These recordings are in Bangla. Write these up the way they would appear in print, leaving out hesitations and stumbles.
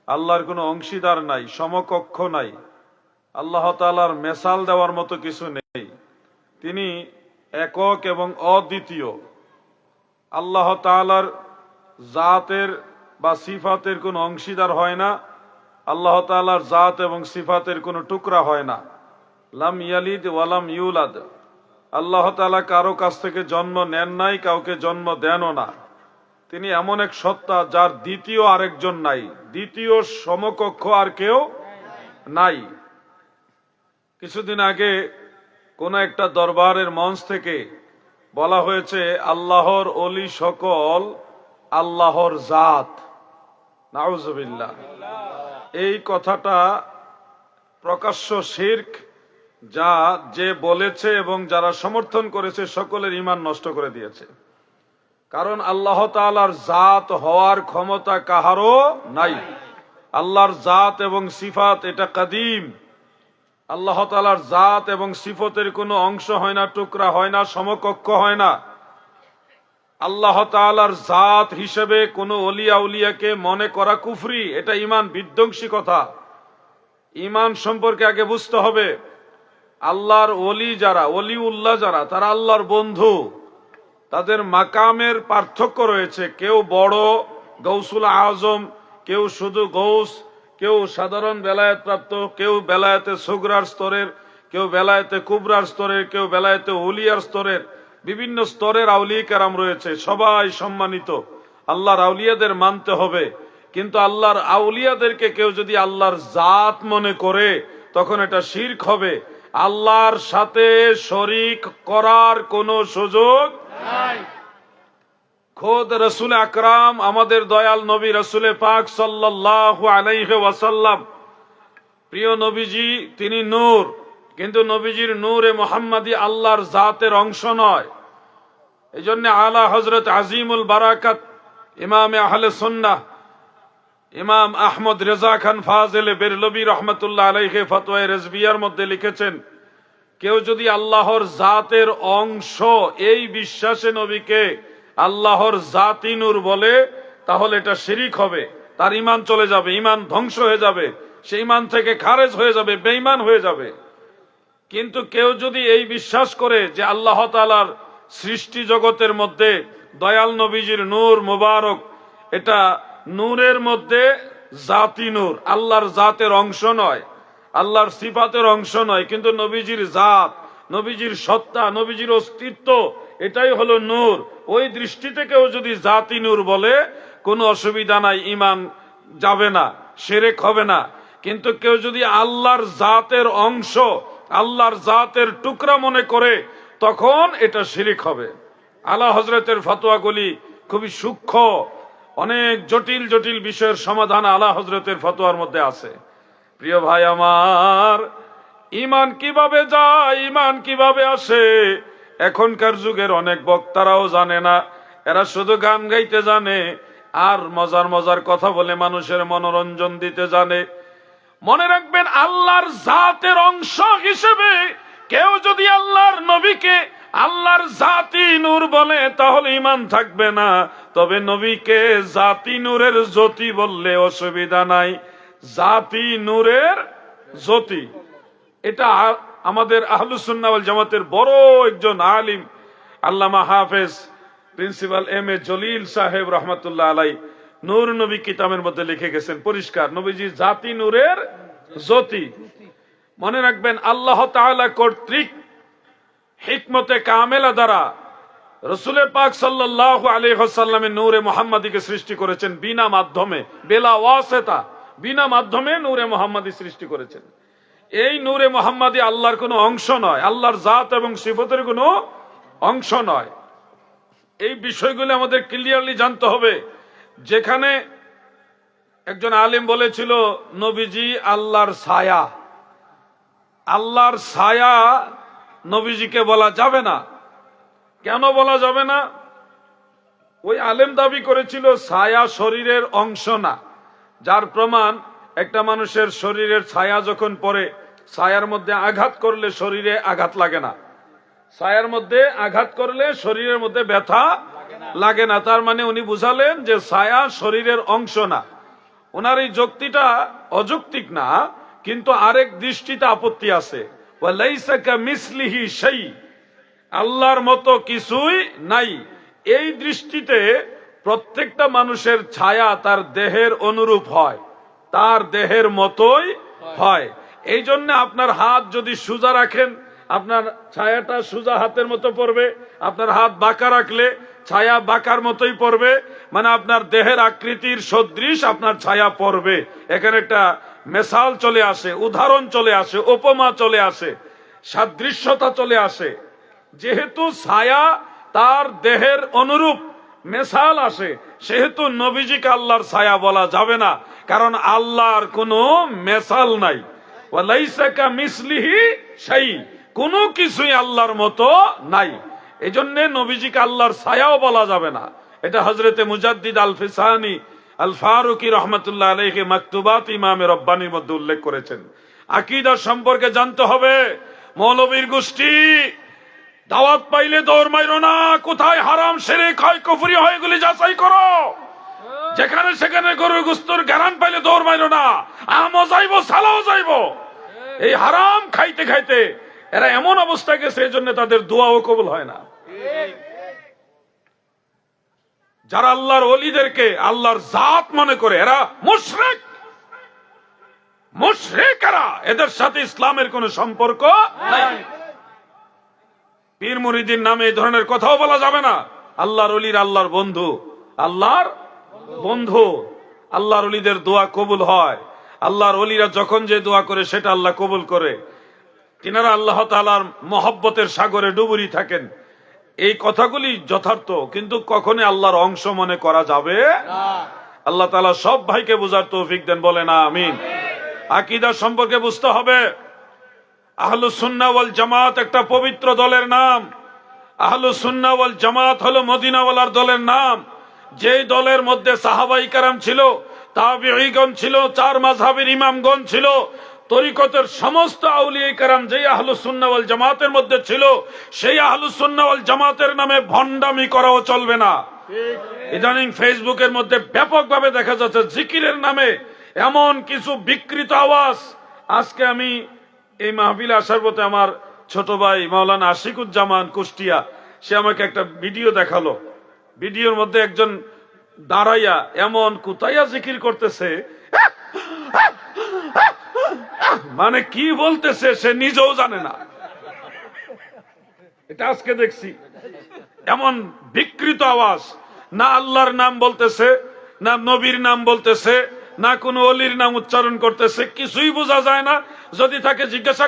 আল্লাহর কোনো অংশীদার নাই, সমকক্ষ নাই, আল্লাহ তাআলার মেসাল দেওয়ার মতো কিছু নেই। তিনি একক এবং অদ্বিতীয়। আল্লাহ তাআলার জাতের বা সিফাতের কোনো অংশীদার হয় না। আল্লাহ তাআলার জাত এবং সিফাতের কোনো টুকরা হয় না। লাম ইয়ালিদ ওয়ালাম ইউলাদ। আল্লাহ তাআলা কারো কাছ থেকে জন্ম নেন নাই, কাউকে জন্ম দেনও না। তিনি এমন এক সত্তা যার দ্বিতীয় আরেকজন নাই, দ্বিতীয় সমকক্ষ আর কেউ নাই। কিছুদিন আগে কোন একটা দরবারের মঞ্চ থেকে বলা হয়েছে আল্লাহর ওলি সকল আল্লাহর জাত। নাউজুবিল্লাহ। এই কথাটা প্রকাশ্য শিরক, যা যে বলেছে এবং যারা সমর্থন করেছে সকলের ঈমান নষ্ট করে দিয়েছে। কারণ আল্লাহ তাআলার জাত হওয়ার ক্ষমতা কাহারও নাই। আল্লাহর জাত এবং সিফাত এটা কাদিম। আল্লাহ তাআলার জাত এবং সিফতের কোনো অংশ হয় না, টুকরা হয় না, সমকক্ষ হয় না। আল্লাহ তাআলার জাত হিসেবে কোনো ওলিয়া উলিয়াকে মনে করা কুফরি, এটা ঈমান বিধ্বংসী কথা। ঈমান সম্পর্কে আগে বুঝতে হবে আল্লাহর ওলি যারা, ওলিউল্লাহ যারা, তারা আল্লাহর বন্ধু। তাদের মাকামের পার্থক্য রয়েছে। কেউ বড় গৌসুল আজম, কেউ শুধু গৌস, কেউ সাধারণ বেলায়েত প্রাপ্ত, কেউ বেলায়েতে সুগরার স্তরের, কেউ বেলায়েতে কুবরার স্তরের, কেউ বেলায়েতে উলিয়ার স্তরের। বিভিন্ন স্তরের আউলিয়া কেরাম রয়েছে, সবাই সম্মানিত। আল্লাহর আউলিয়াদের মানতে হবে। কিন্তু আল্লাহর আউলিয়াদেরকে কেউ যদি আল্লাহর জাত মনে করে তখন এটা শিরক হবে। আল্লাহর সাথে শরীক করার কোনো সুযোগ নাই। খোদ রসুল আকরাম, আমাদের দয়াল নবী রসুল পাক সাল্লাল্লাহু আলাইহি ওয়াসাল্লাম, প্রিয় নবীজি, তিনি নূর। কিন্তু নবীজির নূরে মুহাম্মাদি আল্লাহর জাতের অংশ নয়। এই জন্য আলা হযরত আজিমুল বারাকাত ইমামে আহলে সুন্নাহ ইমাম আহমদ রেজা খান ফাজিলে বেরলভী রহমতুল্লাহ আলাইহি ফতোয়ায়ে রিজভিয়ার মধ্যে লিখেছেন, কেউ যদি আল্লাহর জাতের অংশ এই বিশ্বাসে নবীকে আল্লাহর জাতি নূর বলে তাহলে এটা শিরিক হবে। তার ঈমান চলে যাবে, ঈমান ধ্বংস হয়ে যাবে, সে ঈমান থেকে খারেজ হয়ে যাবে, বেঈমান হয়ে যাবে। কিন্তু কেউ যদি এই বিশ্বাস করে যে আল্লাহ তাআলার সৃষ্টি জগতের মধ্যে দয়াল নবীজির নূর মুবারক, এটা নূরের মধ্যে জাতি নূর, আল্লাহর জাতের অংশ নয়, আল্লাহর সিফাতের অংশ নয়, কিন্তু নবীজির জাত, নবীজির সত্তা, নবীজির অস্তিত্ব, এটাই হলো নূর। ওই দৃষ্টি থেকেও যদি জাতি নূর বলে কোনো অসুবিধা নাই, ঈমান যাবে না, শিরক হবে না। কিন্তু কেউ যদি আল্লাহর জাতের অংশ, আল্লাহর জাতের টুকরা মনে করে তখন এটা শিরক হবে। আলা হযরতের ফতোয়াগুলি খুবই সূক্ষ্ম, অনেক জটিল জটিল বিষয়ের সমাধান আলা হযরতের ফতোয়ার মধ্যে আছে। প্রিয় ভাই আমার, ঈমান কিভাবে যায়, ঈমান কিভাবে আসে, এখনকার যুগের অনেক বক্তারাও জানে না। এরা শুধু গান গাইতে জানে আর মজার মজার কথা বলে মানুষের মনোরঞ্জন দিতে জানে। মনে রাখবেন, আল্লাহর জাতের অংশ হিসেবে কেউ যদি আল্লাহর নবীকে আল্লাহর জাতি নূর বলে তাহলে ঈমান থাকবে না। তবে নবীকে জাতি নূরের জ্যোতি বললে অসুবিধা নাই। জাতি নূরের জ্যোতি, এটা আমাদের আহলুস সুন্নাহ ওয়াল জামাতের বড় একজন আলিম আল্লামা হাফেজ প্রিন্সিপাল এম এ জলিল সাহেব রহমাতুল্লাহ আলাইহি নূর নবী কিতাবের মধ্যে লিখে গেছেন পরিষ্কার, নবীজি জাতি নূরের জ্যোতি। মনে রাখবেন, আল্লাহ তাআলা কর্তৃক হিকমতে কামেলা দ্বারা রাসূল পাক সাল্লাল্লাহু আলাইহি ওয়াসাল্লামের নূরে মুহাম্মাদীকে সৃষ্টি করেছেন বিনা মাধ্যমে, বেলা ওয়াসিতা, বিনা মাধ্যমে নূরে মুহাম্মাদী সৃষ্টি করেছেন। এই নূরে মুহাম্মাদী আল্লাহর কোনো অংশ নয়, আল্লাহর জাত এবং সিফতের কোনো অংশ নয়। এই বিষয়গুলো আমাদের ক্লিয়ারলি জানতে হবে। যেখানে একজন আলেম বলেছিল নবীজি আল্লাহর ছায়া, আল্লাহর ছায়া নবীজিকে বলা যাবে না। কেন বলা যাবে না? ওই আলেম দাবি করেছিল ছায়া শরীরের অংশ না, যার প্রমাণ একটা মানুষের শরীরের ছায়া যখন পড়ে, ছায়ার মধ্যে আঘাত করলে শরীরে আঘাত লাগে না, ছায়ার মধ্যে আঘাত করলে শরীরের মধ্যে ব্যথা লাগে না। তার মানে উনি বুঝালেন যে ছায়া শরীরের অংশ না। ওনার এই যুক্তিটা অযৌক্তিক না, কিন্তু আরেক দৃষ্টিতে আপত্তি আছে। ওয়ালাইসা কামিসলিহি শাই, আল্লাহর মতো কিছুই নাই। এই দৃষ্টিতে প্রত্যেকটা মানুষের ছায়া তার দেহের অনুরূপ হয়, তার দেহের মতোই হয়। এই জন্য আপনার হাত যদি সোজা রাখেন, আপনার ছায়াটা সোজা হাতের মতো পড়বে। আপনার হাত বাঁকা রাখলে ছায়া বাঁকার মতোই পড়বে, মানে আপনার দেহের আকৃতির সদৃশ আপনার ছায়া পড়বে। এখানে একটা মেসাল চলে আসে, উদাহরণ চলে আসে, উপমা চলে আসে, সাদৃশ্যতা চলে আসে। যেহেতু ছায়া তার দেহের অনুরূপ মেসাল আসে, সেহেতু নবীজিকে আল্লাহর ছায়া বলা যাবে না, কারণ আল্লাহর কোনো মেসাল নাই। ওয়ালাইসা কামিসলিহি শাই, কোনো কিছুই আল্লাহর মতো নাই। এই জন্য নবীজিকে আল্লাহর ছায়াও বলা যাবে না। এটা হযরতে মুজাদ্দিদ আল ফিসানি আল ফারুকি রহমাতুল্লাহ আলাইহি মাকতুবাত ইমামে রব্বানির মধ্যে উল্লেখ করেছেন। আকীদা সম্পর্কে জানতে হবে। মৌলবীর গোষ্ঠী দাওয়াত পাইলে দৌড় মাইরো না, কোথায় হারাম শিরক হয় কুফরি হয় এগুলি যাচাই করো। যেখানে সেখানে গরুর গোশতের গ্যারান পাইলে দৌড় মাইরো না, আমও যাইবো সালাও যাইবো। এই হারাম খাইতে খাইতে এরা এমন অবস্থা গেছে, এই জন্য তাদের দোয়াও কবুল হয় না। যারা আল্লাহর ওলিদেরকে আল্লাহর জাত মনে করে এরা মুশরিক, মুশরিকরা, এদের সাথে ইসলামের কোনো সম্পর্ক নাই। পীর মুরিদির নামে এই ধরনের কথাও বলা যাবে না। আল্লাহর ওলির আল্লাহর বন্ধু, আল্লাহর বন্ধু, আল্লাহর ওলিদের দোয়া কবুল হয়। আল্লাহর ওলিরা যখন যে দোয়া করে সেটা আল্লাহ কবুল করে। তিনারা আল্লাহ তাআলার মহব্বতের সাগরে ডুবুরি থাকেন। এই কথাগুলি যথার্থ, কিন্তু কখনই আল্লাহর অংশ মনে করা যাবে না। আল্লাহ তাআলা সব ভাইকে বুঝার তৌফিক দেন, বলেন আমিন। আকীদা সম্পর্কে বুঝতে হবে। আহলুস সুন্নাহ ওয়াল জামাত একটা পবিত্র দলের নাম। আহলুস সুন্নাহ ওয়াল জামাত হলো মদিনাওয়ালার দলের নাম, যেই দলের মধ্যে সাহাবায়ে কেরাম ছিল, তাবিঈগণ ছিল, চার মাযহাবের ইমামগণ ছিল, তরিকতের সমস্ত আউলিয়া কেরাম যেই আহলুস সুন্নাহ ওয়াল জামাতের মধ্যে ছিল, সেই আহলুস সুন্নাহ ওয়াল জামাতের নামে ভণ্ডামি করাও চলবে না। ইদানিং ফেসবুকের মধ্যে ব্যাপকভাবে দেখা যাচ্ছে জিকিরের নামে এমন কিছু বিকৃত আওয়াজ। আজকে আমি এই মাহফিলে আসার পথে আমার ছোট ভাই মাওলানা আশিকুজ্জামান কুষ্টিয়া, সে আমাকে একটা ভিডিও দেখালো। ভিডিওর মধ্যে একজন দাঁড়াইয়া এমন কুতাইয়া জিকির করতেছে, মানে কি বলতেছে সে নিজেও জানে না। এটা আজকে দেখছি, এমন বিকৃত আওয়াজ। না আল্লাহর নাম বলতেছে, না নবীর নাম বলতেছে, না কোন অলির নাম উচ্চারণ করতেছে, কিছুই বোঝা যায় না। যদি তাকে জিজ্ঞাসা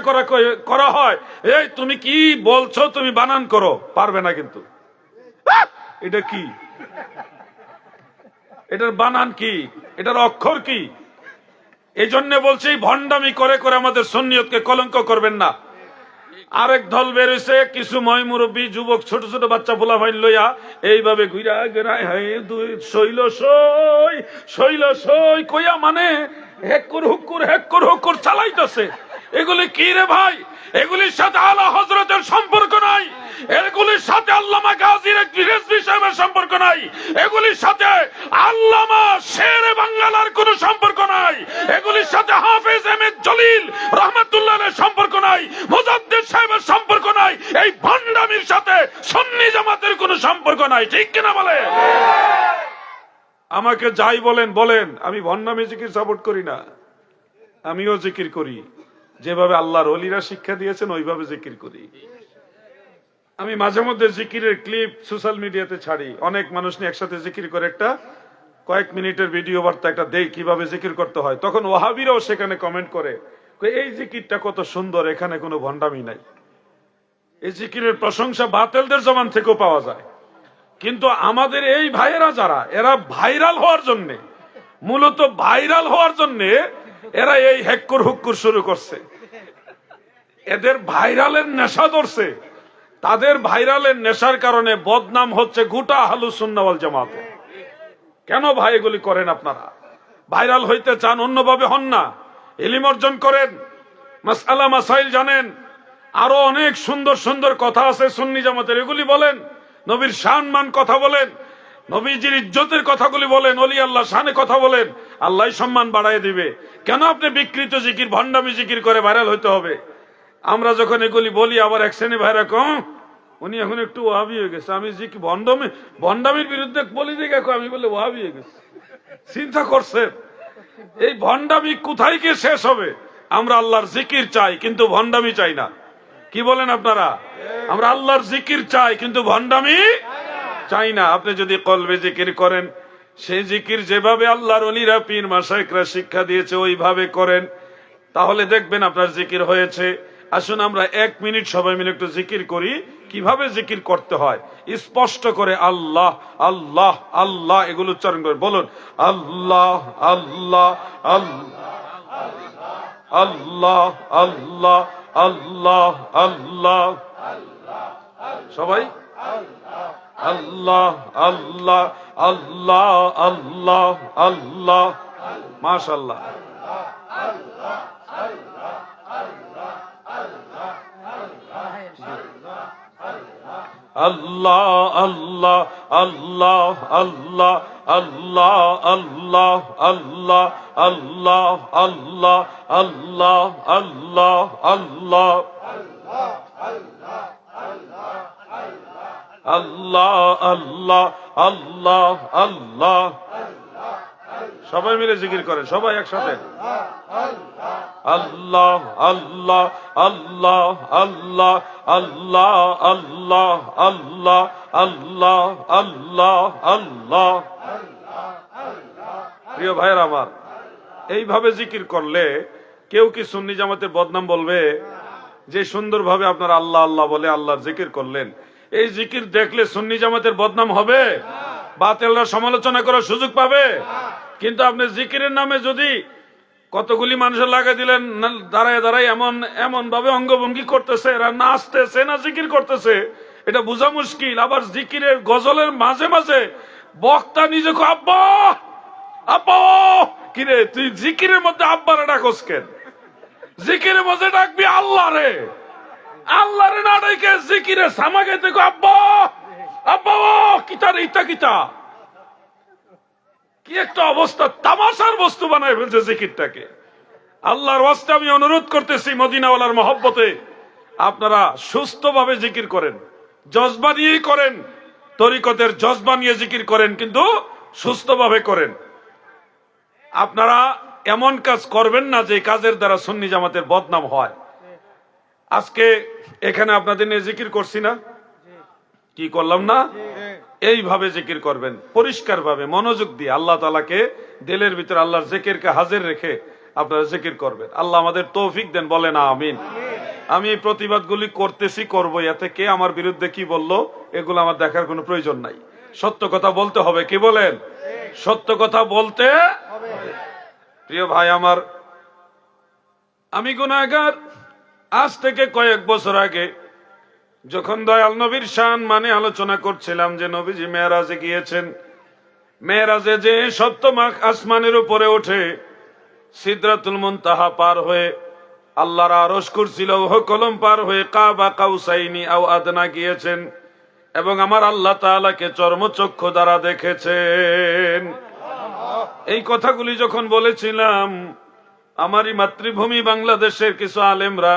করা হয়, এই তুমি কি বলছো, তুমি বানান করো, পারবে না। কিন্তু এটা কি, এটার বানান কি, এটার অক্ষর কি? এই জন্য বলছি ভণ্ডামি করে করে আমাদের সুন্নিয়তকে কলঙ্ক করবেন না। আরেক দল বের হইছে, কিছু ময় মুরব্বী যুবক, ছোট ছোট বাচ্চা পোলা ভাই লইয়া এইভাবে ঘুরা গেরায় শৈল সই শৈল সই কইয়া, মানে হেক্কুর হুক্কুর চালাইতেছে। এগুলি কি রে ভাই? এগুলির সাথে আলা হযরতের সম্পর্ক নাই, এগুলির সাথে আল্লামা গাজীর রিজভী সাহেবের সম্পর্ক নাই, এগুলির সাথে আল্লামা শেরে বাঙ্গালার কোনো সম্পর্ক নাই, এগুলির সাথে হাফেজ আহমেদ জলিল রহমাতুল্লাহ আলাইহির সম্পর্ক নাই, মুজাদ্দিদ সাহেবের সম্পর্ক নাই। এই ভণ্ডামির সাথে সুন্নি জামাতের কোনো সম্পর্ক নাই, ঠিক কিনা বলে? আমাকে যাই বলেন বলেন, আমি ভণ্ডামি জিকির সাপোর্ট করি না। আমিও জিকির করি, যেভাবে আল্লাহর ওলিরা শিক্ষা দিয়েছেন ওইভাবে জিকির করি। আমি মাঝে মধ্যে জিকিরের ক্লিপ সোশ্যাল মিডিয়াতে ছাড়ি। অনেক মানুষ নিয়ে একসাথে জিকির করে একটা কয়েক মিনিটের ভিডিও বার্তা একটা দেই কিভাবে জিকির করতে হয়। তখন ওয়াহাবিরাও সেখানে কমেন্ট করে, এই জিকিরটা কত সুন্দর, এখানে কোনো ভণ্ডামি নাই। এই জিকিরের প্রশংসা বাতিলদের জবান থেকেও পাওয়া যায়। কিন্তু আমাদের এই ভাইয়েরা যারা, এরা ভাইরাল হওয়ার জন্য, মূলত ভাইরাল হওয়ার জন্য এরা এই হেক্কুর হুক্কুর শুরু করছে। এদের ভাইরালের নেশা ধরছে। তাদের ভাইরালের নেশার কারণে বদনাম হচ্ছে গোটা আহলুস সুন্নাহ ওয়াল জামাতে। কেন ভাই এগুলি করেন? আপনারা ভাইরাল হইতে চান, অন্যভাবে হন না, ইলম অর্জন করেন, মাসআলা মাসাইল জানেন। আরো অনেক সুন্দর সুন্দর কথা আছে সুন্নি জামাতের, এগুলি বলেন। নবীর শান মান কথা বলেন। নবীজির ইজ্জতের কথাগুলি বলেন, ওলি আল্লাহ শানে কথা বলেন, আল্লাহ সম্মান বাড়ায় দিবে। কেন আপনি বিকৃত জিকির, ভণ্ডামি জিকির করে ভাইরাল হইতে হবে? আমরা যখন এগুলি বলি, আবার এক শ্রেণী ভাইরা কম উনি এখন একটু ওয়াহাবি হয়ে গেছে, আমি জিকির ভণ্ডামির বিরুদ্ধে বলি দেখে আমি বলে ওয়াহাবি হয়ে গেছে। চিন্তা করছেন এই ভণ্ডামি কোথায় গিয়ে শেষ হবে? আমরা আল্লাহর জিকির চাই কিন্তু ভণ্ডামি চাই না। কি বলেন আপনারা? আমরা আল্লাহর জিকির চাই কিন্তু ভণ্ডামি চাই না। আপনি যদি কলবে জিকির করেন, সেই জিকির যেভাবে আল্লাহর ওলিরা পীর মাশায়েখরা শিক্ষা দিয়েছে ওইভাবে করেন, তাহলে দেখবেন আপনার জিকির হয়েছে। আসুন আমরা 1 মিনিট সবাই মিলে একটু জিকির করি, কিভাবে জিকির করতে হয় স্পষ্ট করে। আল্লাহ আল্লাহ আল্লাহ এগুলো উচ্চারণ করে বলুন, আল্লাহ আল্লাহ আল্লাহ আল্লাহ আল্লাহ আল্লাহ। সবাই আল্লাহ আল্লাহ আল্লাহ আল্লাহ আল্লাহ। মাশাআল্লাহ। আল্লাহ আল্লাহ আল্লাহ আল্লাহ আল্লাহ আল্লাহ আল্লাহ আল্লাহ আল্লাহ আল্লাহ আল্লাহ আল্লাহ আল্লাহ আল্লাহ আল্লাহ আল্লাহ। সবাই মিলে জিকির করেন, সবাই একসাথে আল্লাহ আল্লাহ আল্লাহ আল্লাহ আল্লাহ আল্লাহ আল্লাহ আল্লাহ আল্লাহ আল্লাহ। প্রিয় ভাইয়ের আমার, এইভাবে জিকির করলে কেউ কি সুন্নি জামাতের বদনাম বলবে? যে সুন্দরভাবে আপনারা আল্লাহ আল্লাহ বলে আল্লাহর জিকির করলেন, এই জিকির দেখলে সুন্নি জামাতের বদনাম হবে? বাতিলরা সমালোচনা করার সুযোগ পাবে? কিন্তু আপনি জিকিরের নামে যদি কতগুলি মানুষের লাগাই দিলেন, দাঁড়ায় দাঁড়ায় এমন এমন ভাবে অঙ্গভঙ্গি করতেছে, এরা নাচতেছে না জিকির করতেছে, এটা বোঝা মুশকিল। আবার জিকিরের গজলের মাঝে মাঝে বক্তা নিজেকে আব্বা আব্বা, কিরে তুই জিকিরের মধ্যে আব্বারে ডাকস কেন? জিকিরের মধ্যে ডাকবি আল্লাহ রে, আল্লাহ রে না ডাকে জিকিরে সামাগে দেখো আব্বা আব্বা, কিতার ইতা কিতা, কি একটা অবস্থা! তামাশার বস্তু বানায় ফেলছে জিকিরটাকে। আল্লাহর ওয়াস্তে আমি অনুরোধ করতেছি, মদিনাওয়ালার মহব্বতে আপনারা সুস্থভাবে জিকির করেন, জজবা নিয়েই করেন, তরিকতের জজবা নিয়ে জিকির করেন, কিন্তু সুস্থভাবে করেন। আপনারা এমন কাজ করবেন না যে কাজের দ্বারা সুন্নি জামাতের বদনাম হয়। আজকে এখানে আপনাদের নিয়ে জিকির করছি না, কি করলাম না? এইভাবে জিকির করবেন, পরিষ্কার ভাবে মনোযোগ দিয়ে আল্লাহ তাআলাকে দিলের ভিতরে আল্লাহর জিকিরকে হাজির রেখে আপনারা জিকির করবেন। আল্লাহ আমাদের তৌফিক দেন, বলেন আমিন। আমি এই প্রতিবাদগুলি করতেছি, করবো, এতে কে আমার বিরুদ্ধে কি বললো এগুলো আমার দেখার কোনো প্রয়োজন নাই। সত্য কথা বলতে হবে, কি বলেন? সত্য কথা বলতে হবে। প্রিয় ভাই আমার, আমি গুনাহগার। আজ থেকে কয়েক বছর আগে যখন দয়াল নবীর শান মানে আলোচনা করছিলাম, যে নবীজি মেরাজে গিয়েছেন, মেরাজে যে সপ্তম আসমানের উপরে ওঠে, সিদরাতুল মুনতাহা পার হয়ে আল্লাহর আরশ কুরসি লৌহ কলম পার হয়ে কাবা কাউসাইনি আও আদনা গিয়েছেন, এবং আমার আল্লাহ তাআলাকে চর্মচক্ষু দ্বারা দেখেছেন। এই কথাগুলি যখন বলেছিলাম, আমারই মাতৃভূমি বাংলাদেশের কিছু আলেমরা,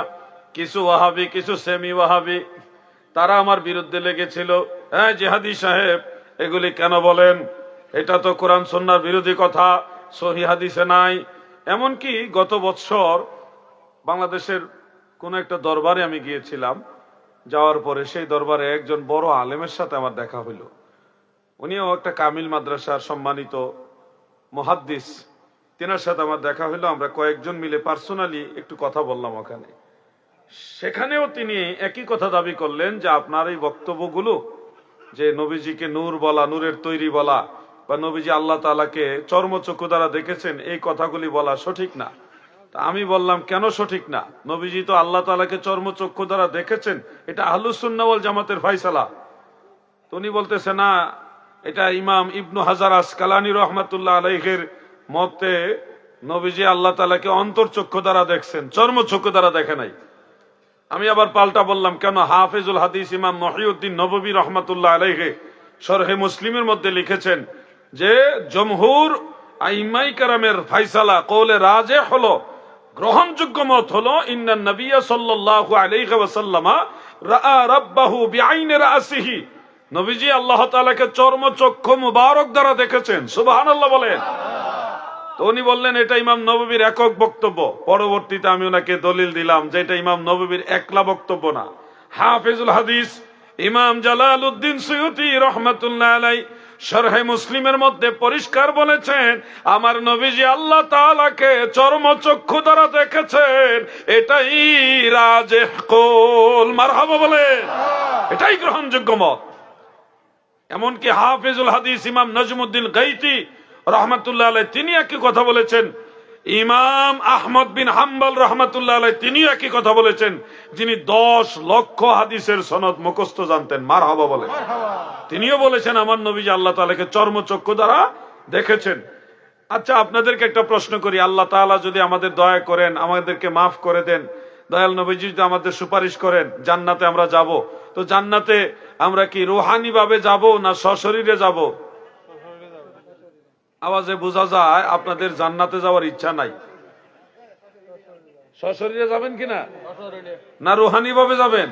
কিছু ওয়াহাবি, কিছু সেমি ওয়াহাবি, তারা আমার বিরুদ্ধে লেগেছিল। হ্যাঁ জিহাদি সাহেব, এগুলি কেন বলেন? এটা তো কোরআন সুন্নাহর বিরোধী কথা, সহিহ হাদিসে নাই। এমনকি গত বছর বাংলাদেশের কোন একটা দরবারে আমি গিয়েছিলাম, যাওয়ার পরে সেই দরবারে একজন বড় আলেমের সাথে আমার দেখা হইল। উনিও একটা কামিল মাদ্রাসার সম্মানিত মুহাদ্দিস, তেনার সাথে আমার দেখা হইলো। আমরা কয়েকজন মিলে পার্সোনালি একটু কথা বললাম ওখানে। সেখানেও তিনি একই কথা দাবি করলেন যে আপনার এই বক্তব্যগুলো, যে নবীজিকে নূর বলা, নূরের তৈরি বলা, বা নবীজি আল্লাহ তাআলাকে চর্মচক্ষু দ্বারা দেখেছেন, এই কথাগুলি বলা সঠিক না। তা আমি বললাম, কেন সঠিক না? নবীজি তো আল্লাহ তাআলাকে চর্মচক্ষু দ্বারা দেখেছেন, এটা আহলুস সুন্নাহ ওয়াল জামাতের ফায়সালা। তো উনি বলতেছে না, এটা ইমাম ইবনু হাজার আসকালানী রহমাতুল্লাহ আলাইহির মতে নবীজি আল্লাহ তাআলাকে অন্তরচক্ষু দ্বারা দেখছেন, চর্মচক্ষু দ্বারা দেখে নাই। আমি আবার পাল্টা বললাম, কেন? হাফিজুল হাদিস ইমাম মহিউদ্দিন নববী রহমাতুল্লাহ আলাইহি শরহে মুসলিমের মধ্যে লিখেছেন যে জমহুর আইমাই কারামের ফাইসালা কওলে রাজে হলো, গ্রহণযোগ্য মত হলো ইন্নান নবিয়্য সাল্লাল্লাহু আলাইহি ওয়াসাল্লাম রাআ রাব্বাহু বিআইনি রাসিহি, নবীজি আল্লাহ তাআলাকে চর্মচক্ষু মুবারক দ্বারা দেখেছেন। সুবহানাল্লাহ বলেন। তো উনি বললেন এটা ইমাম নববীর একক বক্তব্য। পরবর্তীতে আমি ওনাকে দলিল দিলাম যে এটা ইমাম নববীর একলা বক্তব্য না। হাফিজুল হাদিস ইমাম জালালউদ্দিন সুয়ুতি রাহমাতুল্লাহ আলাইহি শরহে মুসলিমের মধ্যে পরিষ্কার বলেছেন আমার নবীজি আল্লাহ তাআলাকে চর্মচক্ষু দ্বারা দেখেছেন, এটাই রাজিহ কওল। মারহাবা বলেন, এটাই গ্রহণযোগ্য মত। এমনকি হাফিজুল হাদিস ইমাম নজমুদ্দিন গাইতি রহমাতুল্লাহ আলাইহি তিনি একই কথা বলেছেন। ইমাম আহমদ বিন হাম্বল রহমাতুল্লাহ আলাইহি তিনি একই কথা বলেছেন, যিনি 10 লক্ষ হাদিসের সনদ মুখস্থ জানতেন। মারহাবা বলেন। তিনিও বলেছেন আমার নবীজি আল্লাহ তাআলাকে চর্মচক্ষু দ্বারা দেখেছেন। আচ্ছা, আপনাদেরকে একটা প্রশ্ন করি, আল্লাহ তাআলা যদি আমাদের দয়া করেন, আমাদেরকে মাফ করে দেন, দয়াল নবীজি যদি আমাদের সুপারিশ করেন, জান্নাতে আমরা যাব, তো জান্নাতে আমরা কি রুহানি ভাবে যাব না সশরীরে যাব? আওয়াজে বোঝা যায় আপনাদের জান্নাতে যাওয়ার ইচ্ছা নাই। সশরীরে যাবেন কিনা, না রুহানি ভাবে যাবেন?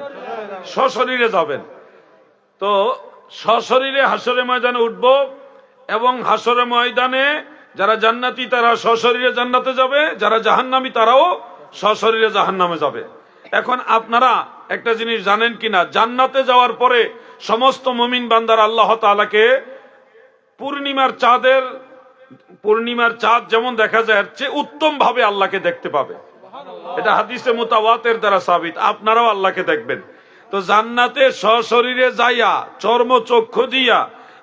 সশরীরে যাবেন। তো সশরীরে হাসরে ময়দানে উঠব এবং হাসরে ময়দানে যারা জান্নাতি তারা সশরীরে জান্নাতে যাবে, যারা জাহান্নামী তারাও সশরীরে জাহান্নামে যাবে। এখন আপনারা একটা জিনিস জানেন কিনা, জান্নাতে যাওয়ার পরে সমস্ত মুমিন বান্দার আল্লাহ তাআলাকে পূর্ণিমার চাঁদ যেমন দেখা যায় এর চেয়ে উত্তম ভাবে আল্লাহকে দেখতে পাবে। এটা হাদিসে মুতাওয়াতির দ্বারা সাবিত। আপনারাও আল্লাহকে দেখবেন। তো জান্নাতে সশরীরে যাইয়া চর্মচক্ষু দিয়া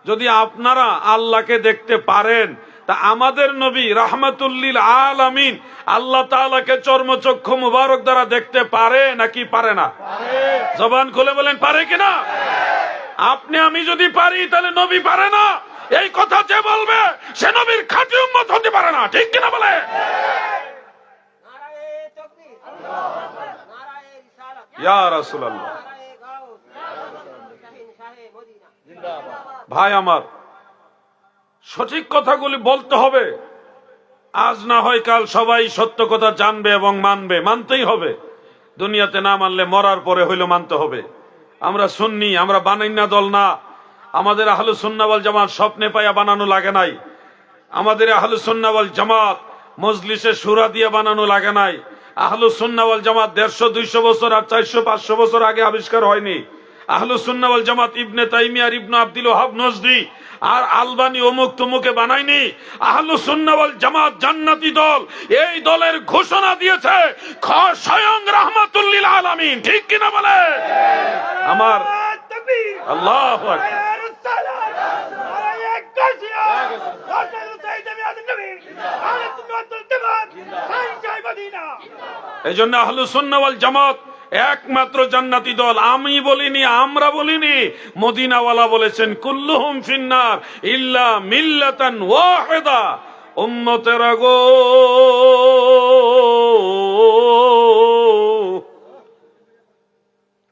যদি আপনারা আল্লাহকে দেখতে পারেন, তা আমাদের নবী রাহমাতুল লিল আলামিন আল্লাহ তাআলাকে চর্মচক্ষু মুবারক দ্বারা দেখতে পারে নাকি পারে না? জবান খুলে বলেন পারে কিনা? আপনি আমি যদি পারি তাহলে নবী পারে না, এই কথা যে বলবে সে নবীর খাঁটি উম্মত হতে পারে না। ঠিক কিনা বলে? ইয়া রাসূলুল্লাহ। ভাই আমার, সঠিক কথাগুলি বলতে হবে। আজ না হয় কাল সবাই সত্য কথা জানবে এবং মানবে, মানতেই হবে। দুনিয়াতে না মানলে মরার পরে হইলো মানতে হবে। আমরা সুন্নি, আমরা বানাইনা দল না। আমাদের আহলুস সুন্নাহ ওয়াল জামাত স্বপ্নে পায়া বানানো লাগে নাই। আমাদের আহলুস সুন্নাহ ওয়াল জামাত মজলিসে শুরা দিয়ে বানানো লাগে নাই। আহলুস সুন্নাহ ওয়াল জামাত 150-200 বছর আর 400-500 বছর আগে আবিষ্কার হয়নি। আহলুস সুন্নাহ ওয়াল জামাত ইবনে তাইমিয়া আর ইবনে আব্দুল ওয়াহাব নজদি আর আলবানি অমুক তমুকে বানায়নি। আহলুস সুন্নাহ ওয়াল জামাত জান্নাতি দল, এই দলের ঘোষণা দিয়েছে স্বয়ং রাহমাতুল লিল আলামিন। ঠিক কিনা বলে? আমার আল্লাহু আকবার। এই জন্য আহলুস সুন্নাহ ওয়াল জামাত একমাত্র জান্নাতি দল। আমি বলিনি, আমরা বলিনি, মদিনাওয়ালা বলেছেন কুল্লুহুম ফিন্নার ইল্লা মিল্লাতান ওয়াহিদা। উম্মতেরা গো,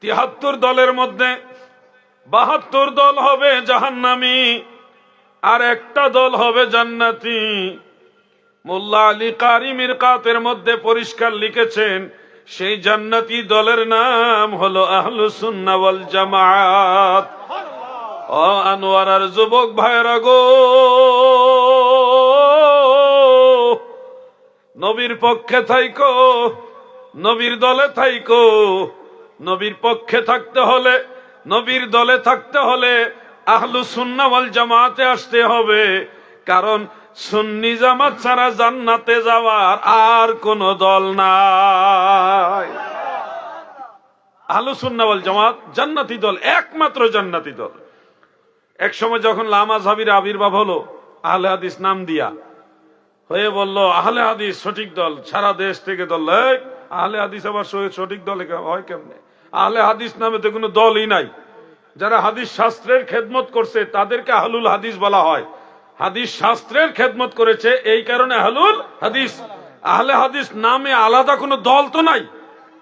73 দলের মধ্যে 72 দল হবে জাহান্নামী আর একটা দল হবে জান্নাতি। মোল্লা আলী কারি মিরকাতের মধ্যে পরিষ্কার লিখেছেন সেই জান্নাতি দলের নাম হলো আহলুস সুন্নাহ ওয়াল জামাত। ও আনোয়ারার যুবক ভাইরা গো, নবীর পক্ষে থাইকো, নবীর দলে থাইকো। নবীর পক্ষে থাকতে হলে, নবীর দলে থাকতে হলে আহলুস সুন্নাহ ওয়াল জামাতে আসতে হবে। কারণ সুন্নি জামাত ছাড়া জান্নাতে যাওয়ার আর কোন দল নাই। আহলুস সুন্নাহ ওয়াল জামাত জান্নাতি দল, একমাত্র জান্নাতি দল। এক সময় যখন লামাযহাবির আবির্ভাব হলো, আহলে হাদিস নাম দিয়া হয়ে বলল আহলে হাদিস সঠিক দল, সারা দেশ থেকে দল। আহলে হাদিস আবার সঠিক দল হয় কেমনে? আহলে হাদিস নামে তো কোনো দলই নাই। যারা হাদিস শাস্ত্রের খেদমত করছে তাদেরকে আহলুল হাদিস বলা হয়। হাদিস শাস্ত্রের খেদমত করেছে এই কারণে আহলুল হাদিস। আহলে হাদিস নামে আলাদা কোনো দল তো নাই।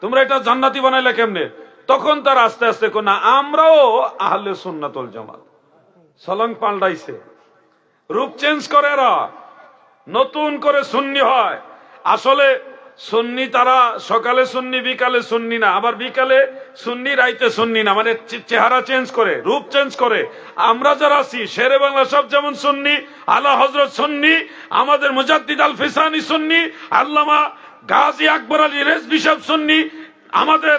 তোমরা এটা জান্নাতি বানাইলে কেমনে? তখন তার আস্তে আস্তে কোনা আমরাও আহলে সুন্নাত ওয়াল জামাত। সলং পাল্টাইছে, রূপ চেঞ্জ করে, এরা নতুন করে সুন্নি হয়। আসলে সুন্নি তারা সকালে সুন্নি বিকালে সুন্নি না, আবার বিকালে সুন্নি রাইতে সুন্নি না, মানে চেহারা চেঞ্জ করে, রূপ চেঞ্জ করে। আমরা যারা আছি শেরে বাংলা সব যেমন সুন্নি, আলা হযরত সুন্নি, আমাদের মুজাদ্দিদ আল ফিসানি সুন্নি, আল্লামা গাজী আকবর আলী রেজভী সাহেব সুন্নি, আমাদের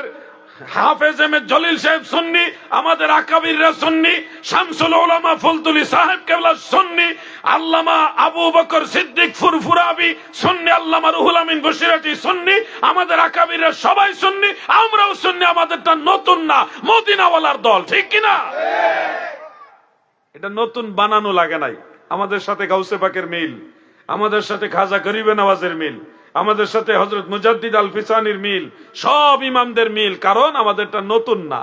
হাফেজ আহমেদ জলিল সাহেব সুন্নি, আমাদের আকাবিররা সুন্নি, শামসুল উলামা ফুলতুলি সাহেব কেবলা সুন্নি, আল্লামা আবু বকর সিদ্দিক ফুরফুরাবি সুন্নি, আল্লামা রুহুল আমিন বসিরাটি সুন্নি, আমাদের আকাবিররা সবাই সুন্নি, আমরাও সুন্নি। আমাদেরটা নতুন না, মদিনাওয়ালার দল, ঠিক কিনা? এটা নতুন বানানো লাগে নাই। আমাদের সাথে গাউসে পাকের মিল, আমাদের সাথে খাজা গরিবে নওয়াজের মিল, আমাদের সাথে হযরত মুজাদ্দিদ আল ফিসানির মিল, সব ইমামদের মিল। কারণ আমাদেরটা নতুন না,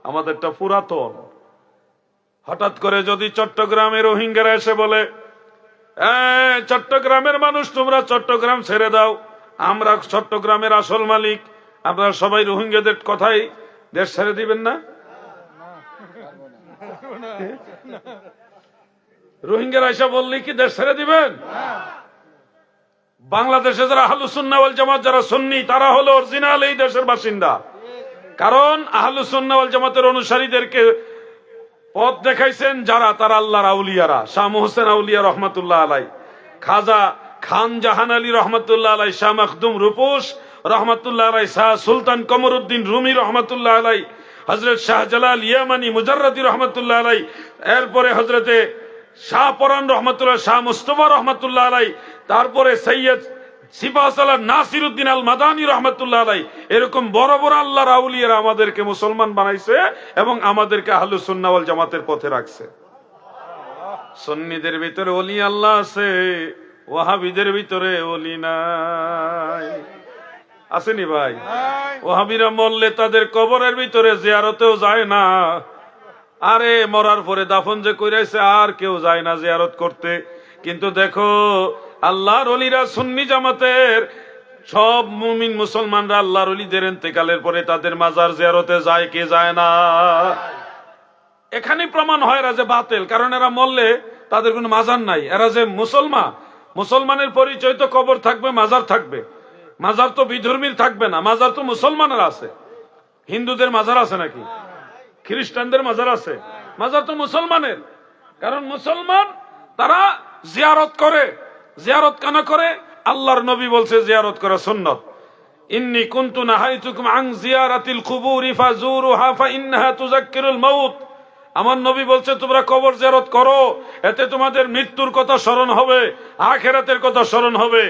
আমাদেরটা পুরাতন। হঠাৎ করে যদি চট্টগ্রামের রোহিঙ্গারা এসে বলে, চট্টগ্রামের মানুষ তোমরা চট্টগ্রাম ছেড়ে দাও, আমরা চট্টগ্রামের আসল মালিক, আপনারা সবাই রোহিঙ্গাদের কথাই দেশ ছেড়ে দিবেন না? রোহিঙ্গারা এসে বললে কি দেশ ছেড়ে দিবেন? বাংলাদেশে যারা আহলুস সুন্নাহ ওয়াল জামাত, যারা সুন্নি, তারা হলো অরিজিনাল এই দেশের বাসিন্দা। কারণ আহলুস সুন্নাহ ওয়াল জামাতের অনুসারীদেরকে পথ দেখাইছেন যারা, তারা আল্লাহর আউলিয়ারা। শাহ মোহসেন আউলিয়া রহমাতুল্লাহ আলাই, খাজা খান জাহান আলী রহমাতুল্লাহ আলাই, শাহ মখদুম রূপোশ রহমাতুল্লাহ আলাই, শাহ সুলতান কমরউদ্দিন রুমি রহমাতুল্লাহ আলাই, হযরত শাহজালাল ইয়ামানি মুজাররদি রহমাতুল্লাহ আলাই, এরপরে হযরতে শাহ পরান রহমাতুল্লাহ, শাহ মুস্তফা রহমাতুল্লাহ আলাই, তারপরে সৈয়দ সিফাসালাহ নাসিরউদ্দিন আল মাদানী রহমাতুল্লাহ আলাই। এরকম বড় বড় আল্লাহর আউলিয়ারা আমাদেরকে মুসলমান বানাইছে এবং আমাদেরকে আহলুস সুন্নাহ ওয়াল জামাতের পথে রাখছে। সুন্নিদের ভিতরে ওলি আল্লাহ আছে, ওয়াহাবিদের ভিতরে ওলি নাই। আসেনি ভাই? ওয়াহাবিরা মরলে তাদের কবরের ভিতরে জিয়ারতেও যায় না। আরে মরার পরে দাফন যে কইরাইছে আর কেউ যায় না জিয়ারত করতে। কিন্তু দেখো আল্লাহর ওলিরা সুন্নি জামাতের সব মুমিন মুসলমানরা আল্লাহর ওলিদের ইন্তেকালের পরে তাদের মাজার জিয়ারতে যায়, কে যায় না? এখানেই প্রমাণ হয় এরা যে বাতিল, কারণ এরা মরলে তাদের কোনো মাজার নাই। এরা যে মুসলমানের পরিচয় তো কবর থাকবে, মাজার থাকবে। মাজার তো বিধর্মীর থাকবে না, মাজার তো মুসলমানের আছে। হিন্দুদের মাজার আছে নাকি? খ্রিস্টানদের মাজার আছে? মাজার তো মুসলমানের। কারণ মুসলমান তারা জিয়ারত করে। জিয়ারত কেন করে? আল্লাহর নবী বলছে জিয়ারত করা সুন্নাত। ইন্নী কুনতু নাহাইতুকুম আন জিয়ারাতিল কুবুরি ফাজুরুহা ফাইন্নাহা তুযাক্কিরুল মাউত। আমার নবী বলছে তোমরা কবর জিয়ারত করো, এতে তোমাদের মৃত্যুর কথা স্মরণ হবে, আখিরাতের কথা স্মরণ হবে।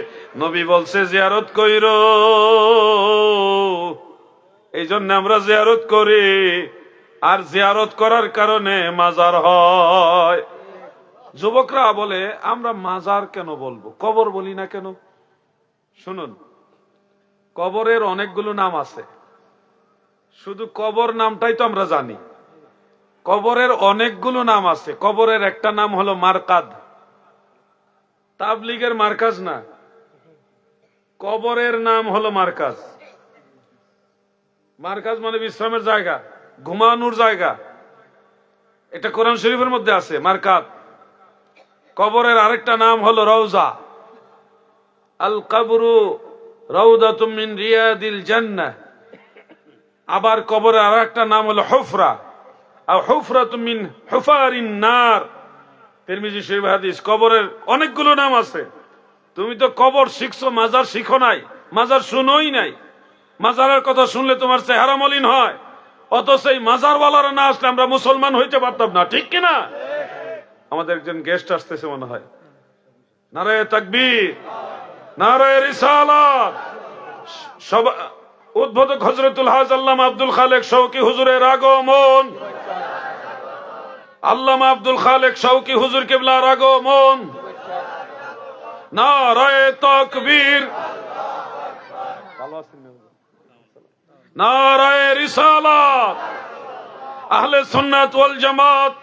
নবী বলছে জিয়ারত কইরো, এই জন্য আমরা জিয়ারত করি। আর জিয়ারত করার কারণে মাজার হয়। যুবকরা বলে আমরা মাজার কেন বলবো, কবর বলি না কেন? শুনুন, কবরের অনেকগুলো নাম আছে, শুধু কবর নামটাই তো আমরা জানি। কবরের অনেকগুলো নাম আছে। কবরের একটা নাম হলো মারকাদ। তাবলীগের মার্কাজ না, কবরের নাম হলো মারকাজ। মারকাজ মানে বিশ্রামের জায়গা, ঘুমানোর জায়গা। এটা কোরআন শরীফের মধ্যে আছে মারকাদ। কবরের আরেকটা নাম হলো রওজা। আল কবরু রাউদাতুম মিন রিয়াদিল জান্নাহ। আবার কবরের আরেকটা নাম হলো হুফরা, আর হুফরাতুম মিন হুফারিন নার। তিরমিজি শরীফ হাদিস। কবরের অনেকগুলো নাম আছে। তুমি তো কবর শিখছো, মাজার শিখো নাই, মাজার শুনোই নাই। মাজারের কথা শুনলে তোমার চেহারা মলিন হয়, অথচ এই মাজারওয়ালারা না আসলে আমরা মুসলমান হইতে পারতাম না, ঠিক কিনা? আমাদের একজন গেস্ট আসতেছে মনে হয়। নারায়ে তাকবীর, নারায়ে রিসালাত। সব উদ্বোধক হযরতুল হাজ আল্লামা আব্দুল খালেক শৌকী হুজুরের আগমন। আল্লামা আব্দুল খালেক শৌকী হুজুর কিবলার আগমন। নারায়ে তাকবীর, নারায়ে রিসালাত। আহলে সুন্নাত ওয়াল জামাত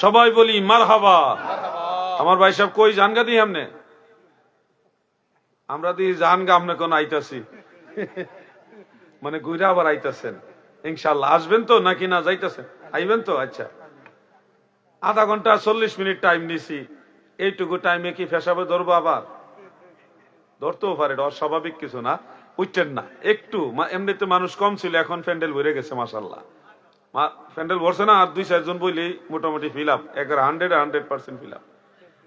সবাই বলি মারহাবা। আমার ভাই সাহেব কই জানগা দিই আমনে? আমরা দিই জানগা, আমনে কোন আইতাছি মানে ঘুরে আবার আইতাছেন। ইনশাআল্লাহ আসবেন তো নাকি না যাইতাছেন? আইবেন তো? আচ্ছা, আধা ঘন্টা 40 মিনিট টাইম নিছি, এইটুকু টাইমে কি পেশাবে ধরবো? আবার ধরতেও পারে, এটা অস্বাভাবিক কিছু না, বুঝছেন না? একটু এমনিতে মানুষ কম ছিল, এখন প্যান্ডেল ভরে গেছে মাশাআল্লাহ। প্যান্ডেল ভরছে না, আর 2-4 জন বইলেই মোটামুটি ফিল আপ, 100% ফিল আপ।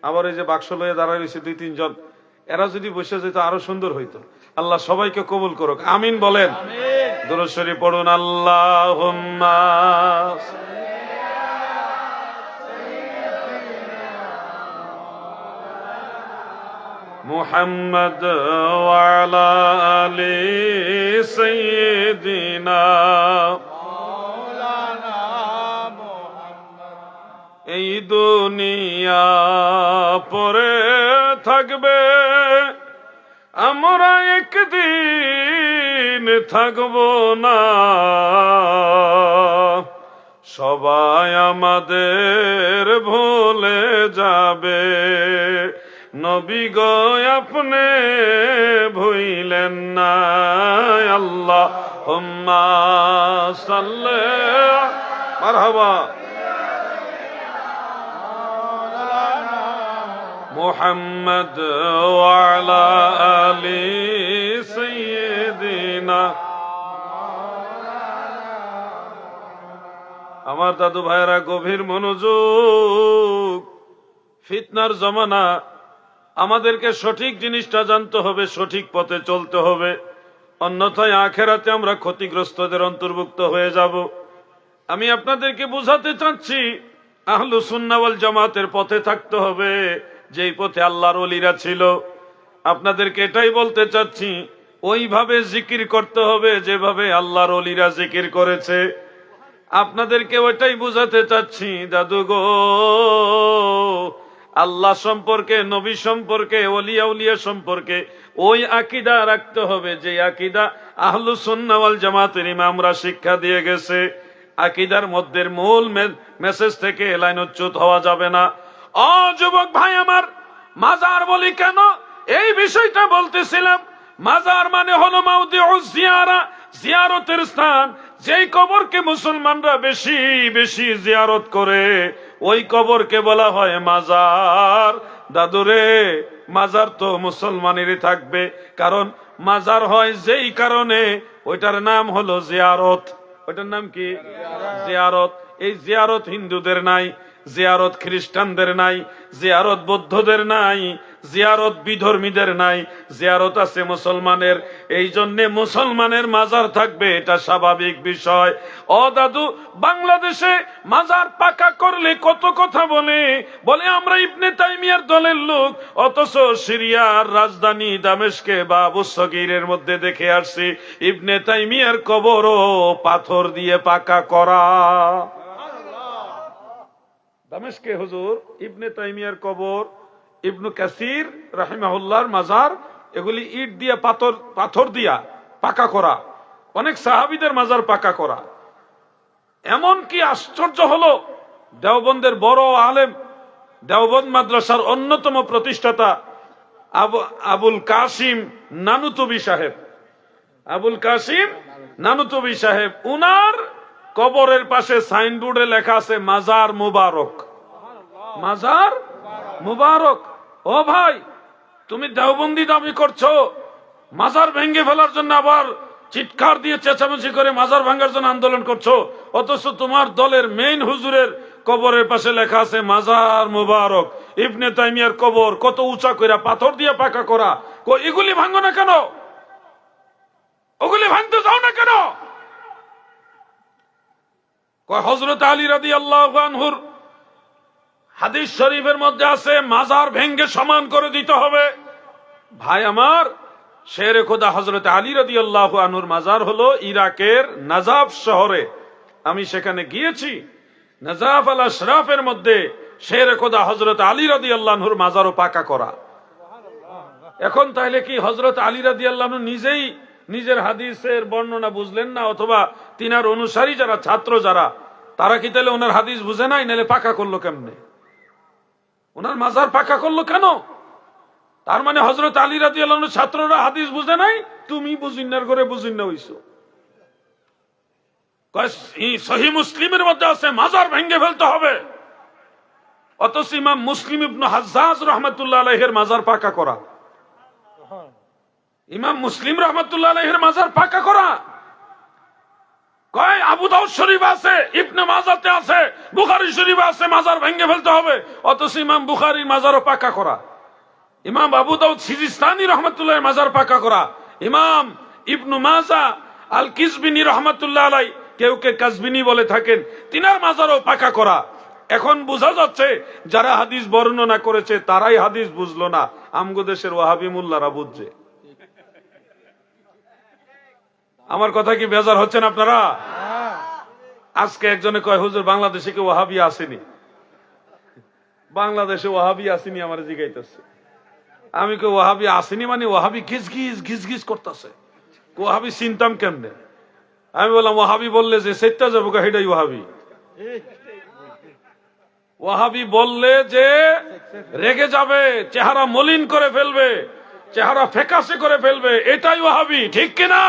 আবার এই যে বাক্স লয়ে দাঁড়ায় রয়েছে 2-3 জন, এরা যদি বসে যেত আরো সুন্দর হইতো। আল্লাহ সবাইকে কবুল করুক, আমিন বলেন। দুরূদ শরীফ পড়ুন, আল্লাহুম্মা মুহাম্মদ ওয়া আলা আলি সাইয়্যিদিনা। এই দুনিয়া পরে থাকবে, আমরা একদিন থাকবো না, সবাই আমাদের ভুলে যাবে, নবী গো আপনি ভুইলেন না। আল্লাহুম্মা সাল্লি মারহাবা মুহাম্মদ ওয়া আলা আলি সাইয়্যিদিনা। আমার দাদু ভাইরা গভীর মনোযোগ, ফিতনার জমানা, আমাদেরকে সঠিক জিনিসটা জানতে হবে, সঠিক পথে চলতে হবে, অন্যথায় আখেরাতে আমরা ক্ষতিগ্রস্তদের অন্তর্ভুক্ত হয়ে যাব। আমি আপনাদেরকে বুঝাতে চাচ্ছি, আহলুস সুন্নাহ ওয়াল জামাতের পথে থাকতে হবে, যেই পথে আল্লাহর ওলিরা ছিল। আপনাদেরকে এটাই বলতে চাচ্ছি, ওইভাবে জিকির করতে হবে যেভাবে আল্লাহর ওলিরা জিকির করেছে। আপনাদেরকে ওইটাই বুঝাতে চাচ্ছি দাদু গো, আল্লাহ সম্পর্কে, নবী সম্পর্কে, ওলিয়া উলিয়া সম্পর্কে ওই আকীদা রাখতে হবে যে আকীদা আহলুস সুন্নাহ ওয়াল জামাতের ইমামরা শিক্ষা দিয়ে গেছে। আকীদার মধ্যে মূল মেসেজ থেকে লাইনচ্যুত হওয়া যাবে না। ও যুবক ভাই আমার, মাজার বলি কেন? এই বিষয়টা বলতেছিলাম। মাজার মানে হলো মাউদিউজ জিয়ারা, জিয়ারতের স্থান। যেই কবরকে মুসলমানরা বেশি বেশি জিয়ারত করে, ওই কবরকে বলা হয় মাজার। দাদুরে, মাজার তো মুসলমানেরই থাকবে, কারণ মাজার হয় যেই কারণে, ওইটার নাম হলো জিয়ারত। ওইটার নাম কি? জিয়ারত। এই জিয়ারত হিন্দুদের নাই, জিয়ারত খ্রিস্টানদের নাই, জিয়ারত বৌদ্ধদের নাই, জিয়ারত বিধর্মীদের নাই, জিয়ারত আছে মুসলমানের। এই জন্য মুসলমানের মাজার থাকবে, এটা স্বাভাবিক বিষয়। ও দাদু, বাংলাদেশে মাজার পাকা করলে কত কথা বলে, বলে আমরা ইবনে তাইমিয়ার দলের লোক, অথচ সিরিয়ার রাজধানী দামেস্কে বা আবু সগীরের মধ্যে দেখে আসছি ইবনে তাইমিয়ার কবরও পাথর দিয়ে পাকা করা। দামেস্কে হুজুর ইবনে তাইমিয়ার কবর, ইবনু কাসির রাহিমাহুল্লাহর মাজার, এগুলি ইট দিয়ে পাথর দিয়া পাকা করা, অনেক সাহাবীদের মাজার পাকা করা। এমন কি আশ্চর্য হলো, দেওবন্দের বড় আলেম, দেওবন্দ মাদ্রাসার অন্যতম প্রতিষ্ঠাতা আবুল কাসিম নানুতুবি সাহেব, আবুল কাসিম নানুতুবি সাহেব, উনার কবরের পাশে সাইনবোর্ডে লেখা আছে মাজার মুবারক, মাজার মুবারক। ও ভাই, তুমি দেওবন্দি দাবি করছো, মাজার ভেঙে ফেলার জন্য আবার চিৎকার দিয়ে চেঁচামেচি করে মাজার ভাঙার জন্য আন্দোলন করছো, অথচ তোমার দলের মেইন হুজুরের কবরের পাশে লেখা আছে মাজার মুবারক। ইবনে তাইমিয়ার কবর কত উঁচা করে পাথর দিয়ে পাকা করা, এগুলি ভাঙো না কেন? ওগুলি ভাঙতে যাও না কেন? হযরত আলী রাদিয়াল্লাহু আনহুর হাদিস শরীফের মধ্যে আছে মাজার ভেঙ্গে সমান করে দিতে হবে। ভাই আমার, শেরে খোদা হযরত আলী রাদিয়াল্লাহু আনহুর মাজার হলো ইরাকের নাজাফ শহরে। আমি সেখানে গিয়েছি। নাজাফ আল আশরাফের মধ্যে শেরে খোদা হযরত আলী রাদিয়াল্লাহু আনহুর মাজারও পাকা করা। এখন তাইলে কি হযরত আলী রাদিয়াল্লাহু আনহু নিজেই নিজের হাদিসের বর্ণনা বুঝলেন না, অথবা তিনার অনুসারী যারা, ছাত্র যারা, তারা কি তাহলে ওনার হাদিস বুঝে নাই? নাহলে পাকা করলো কেমনে? ওনার মাজার পাকা করলো কেন? তার মানে হযরত আলী রাদিয়াল্লাহু আনহুর ছাত্ররা হাদিস বুঝে নাই, তুমি বুঝিনার করে বুঝিনা হইছো। সহিহ মুসলিমের মধ্যে আছে মাজার ভেঙে ফেলতে হবে। অথচ ইমাম মুসলিম ইবনে হাজ্জাজ রাহমাতুল্লাহ আলাইহির মাজার পাকা করা, ইমাম মুসলিম রাহমাতুল্লাহ আলাইহির মাজার পাকা করা। কয় আবু দাউদ শরীফ আছে, ইবনে মাজাতে আছে, বুখারী শরীফ আছে, মাজার ভেঙে ফেলতে হবে। অথচ ইমাম বুখারীর মাজারও পাকা করা, ইমাম আবু দাউদ সিজিস্তানি রাহমাতুল্লাহর মাজার পাকা করা, ইমাম ইবনু মাজা আল কিসবিনী রাহমাতুল্লাহ আলাই, কেউ কে কাসবিনী বলে থাকেন, তিনার মাজারও পাকা করা। এখন বোঝা যাচ্ছে যারা হাদিস বর্ণনা করেছে তারাই হাদিস বুঝলো না, আমগো দেশের ওয়াহাবি মুল্লারা বুঝছে। আমার কথা কি বেজার হচ্ছেন আপনারা? আজকে একজনে কয় হুজুর বাংলাদেশে কি ওয়াহাবি আসেনি? বাংলাদেশে ওয়াহাবি আসেনি আমার জিগাইতেছে। আমি কই ওয়াহাবি আসেনি মানে ওয়াহাবি ঘিস ঘিস ঘিস ঘিস করতেছে, ওয়াহাবি চিনতাম কেমনে? আমি বললাম ওয়াহাবি বললে যে সেটা যাবো, সেটাই ওয়াহাবি। ওয়াহাবি বললে যে রেগে যাবে, চেহারা মলিন করে ফেলবে, চেহারা ফেকাসে করে ফেলবে, এটাই ওয়াহাবি, ঠিক কিনা?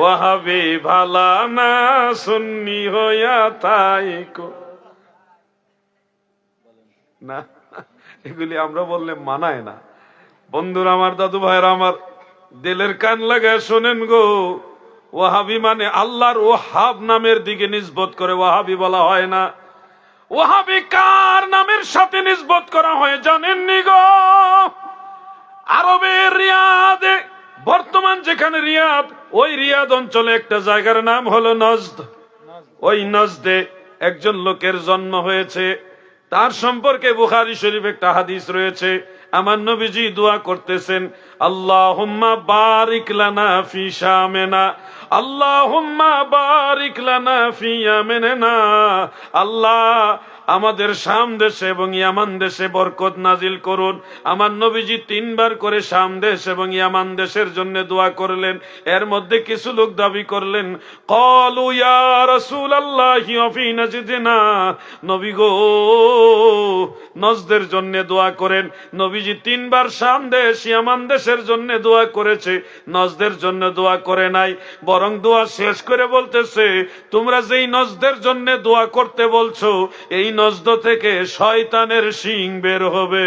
ওয়াহাবি ভালা না সুন্নি হইয়া তাই না, এগুলি আমরা বললে মানায় না। বন্ধুরা আমার, দাদু ভাইরা আমার, দিলের কান লাগায় শোনেন গো, ওয়াহাবি মানে আল্লাহর ওয়াহাব নামের দিকে নিসবত করে ওয়াহাবি বলা হয় না। ওয়াহাবি কার নামের সাথে নিসবত করা হয় জানেননি গো? আরবের রিয়াদে, বর্তমান যেখানে রিয়াদ, ওই রিয়াদ অঞ্চলে একটা জায়গার নাম হলো নজদ। ওই নজদে একজন লোকের জন্ম হয়েছে, তার সম্পর্কে বুখারী শরীফ একটা হাদিস রয়েছে। আমার নবীজি দোয়া করতেছেন, আল্লাহুম্মা বারিক লানা ফি শামিনা, আল্লাহুম্মা বারিক লানা ফি ইয়ামিনা। আল্লাহ আমাদের শাম দেশে এবং ইয়ামান দেশে বরকত নাজিল করুন। আমার নবীজি 3 বার করে শাম দেশ এবং ইয়ামান দেশের জন্য দোয়া করলেন। এর মধ্যে কিছু লোক দাবি করলেন, ক্বালু ইয়া রাসূলুল্লাহি ওয়া ফি নাজদিনা, নবী গো নজদের জন্য দোয়া করেন। নবীজি 3 বার শাম দেশ ইয়ামান দেশের জন্য দোয়া করেছে, নজদের জন্য দোয়া করে নাই। বরং দোয়া শেষ করে বলতেছে, তোমরা যেই নজদের জন্য দোয়া করতে বলছো, এই নজদ থেকে শয়তানের শিং বের হবে।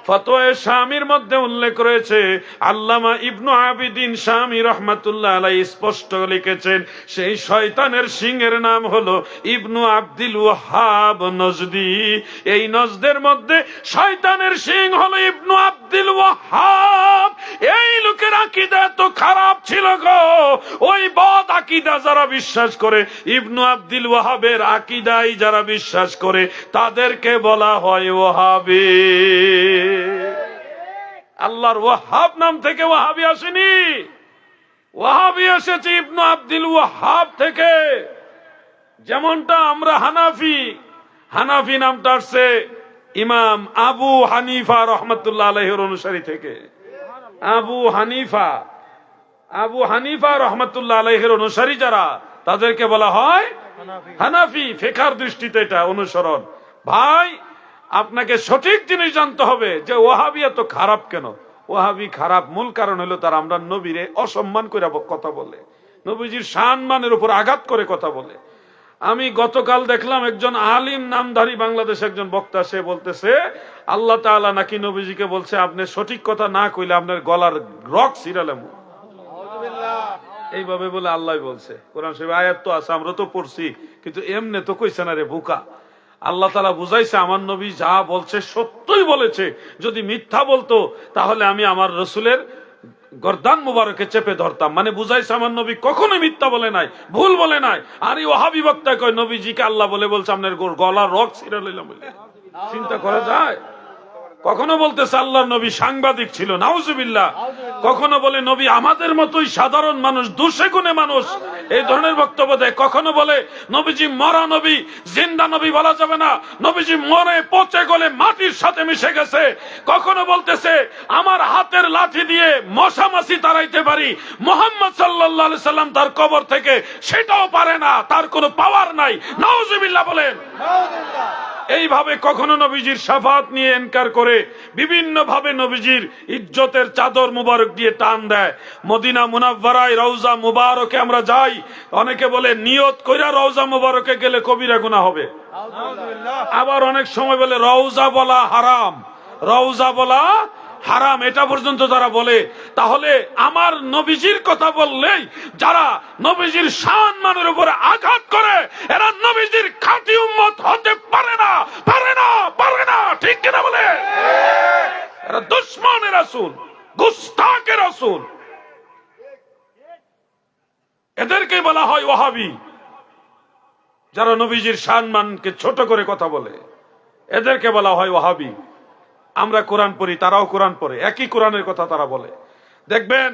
ফতোয়া শামির মধ্যে উল্লেখ রয়েছে, আল্লামা ইবনু আবিদিন শামি রাহমাতুল্লাহ আলাইহি স্পষ্ট লিখেছেন, সেই শয়তানের সিংহের নাম হলো ইবনু আব্দুল ওয়াহাব নজদি। এই নজদের মধ্যে শয়তানের সিং হলো ইবনু আব্দুল ওয়াহাব। এই লোকের আকীদা তো খারাপ ছিল গো, ওই বদ আকীদা যারা বিশ্বাস করে, ইবনু আব্দুল ওয়াহাবের আকীদাই যারা বিশ্বাস করে, তাদেরকে বলা হয় ওয়াহাবি। আল্লাহর ওয়াহাব নাম থেকে ওয়াহাবি আসেনি, ওয়াহাবি এসেছে ইবনু আব্দুল ওয়াহাব থেকে। যেমনটা আমরা হানাফি, হানাফি নামটা আসছে ইমাম আবু হানিফা রাহমাতুল্লাহ আলাইহির অনুসারী থেকে। আবু হানিফা, আবু হানিফা রাহমাতুল্লাহ আলাইহির অনুসারী যারা, তাদেরকে বলা হয় হানাফি। ফিকহের দৃষ্টিতে এটা অনুসরণ। ভাই, আপনাকে সঠিক জিনিস জানতে হবে যে ওয়াহাবি এত খারাপ কেন। ওয়াহাবি খারাপ মূল কারণ হলো তারা আমরা নবীরে অসম্মান করে কথা বলে, নবীজির সম্মানের উপর আঘাত করে কথা বলে। আমি গতকাল দেখলাম একজন আলিম নামধারী বাংলাদেশ একজন বক্তা, সে বলতেছে আল্লাহ তাআলা নাকি নবীজিকে বলছে, আপনি সঠিক কথা না কইলে আপনার গলার রক ছিঁড়ালাম। এইভাবে বলে আল্লাহ বলছে। কোরআন শরীফ আয়াত তো আছে, আমরা তো পড়ছি, কিন্তু এমনি তো কইছে না রে বোকা। আল্লাহ তাআলা বুঝাইছে আমার নবী যা বলছে সত্যই বলেছে, যদি মিথ্যা বলতো তাহলে আমি আমার রাসূলের গর্দান মুবারকে চেপে ধরতাম। মানে বুঝাইছে আমার নবী কখনোই মিথ্যা বলে নাই, ভুল বলে নাই। আর এই ওয়াহাবি বক্তা কয় নবীজিকে আল্লাহ বলে বলছে আপনার গলার রক ছিঁড়ে লইলাম বলে। চিন্তা করা যায়? কখনো বলতেছে আল্লাহর নবী সাংবাদিক ছিল, নাউজুবিল্লাহ। কখনো বলে নবী আমাদের মতোই সাধারণ মানুষ, দোষে গুণে মানুষ, এই ধরনের বক্তব্য দেয়। কখনো বলে নবীজি মরা নবী, জিন্দা নবী বলা যাবে না, নবীজি মরে পচে গলে মাটির সাথে মিশে গেছে। কখনো বলতেছে আমার হাতের লাঠি দিয়ে মশা মাছি তাড়াইতে পারি, মুহাম্মদ সাল্লাল্লাহু আলাইহি সাল্লাম তার কবর থেকে সেটাও পারে না, তার কোনো পাওয়ার নাই। নাউজুবিল্লাহ বলেন। এইভাবে কখনো নবীজির শাফাত নিয়ে ইনকার করে বিভিন্ন ভাবে নবীজির ইজ্জতের চাদর মুবারক দিয়ে টান দেয়। মদিনা মুনাওয়ারায় রওজা মুবারকে আমরা যাই, অনেকে বলে নিয়ত কইরা রওজা মুবারকে গেলে কবিরা গুনাহ হবে, আবার অনেক সময় বলে রওজা বলা হারাম, রওজা বলা হারাম, এটা পর্যন্ত তারা বলে। তাহলে আমার নবীজির কথা বললেই যারা নবীজির সম্মানের উপরে আঘাত করে এরা নবীজির খাঁটি উম্মত হতে পারে না, পারে না, পারে না, ঠিক কিনা বলে? এরা দুশমনের রাসূল, গুস্তাখের রাসূল, এদেরকে বলা হয় ওয়াহাবি। যারা নবীজির সম্মানকে ছোট করে কথা বলে এদেরকে বলা হয় ওয়াহাবি। আমরা কোরআন পড়ি, তারাও কোরআন পড়ে, একই কোরআনের কথা তারা বলে। দেখবেন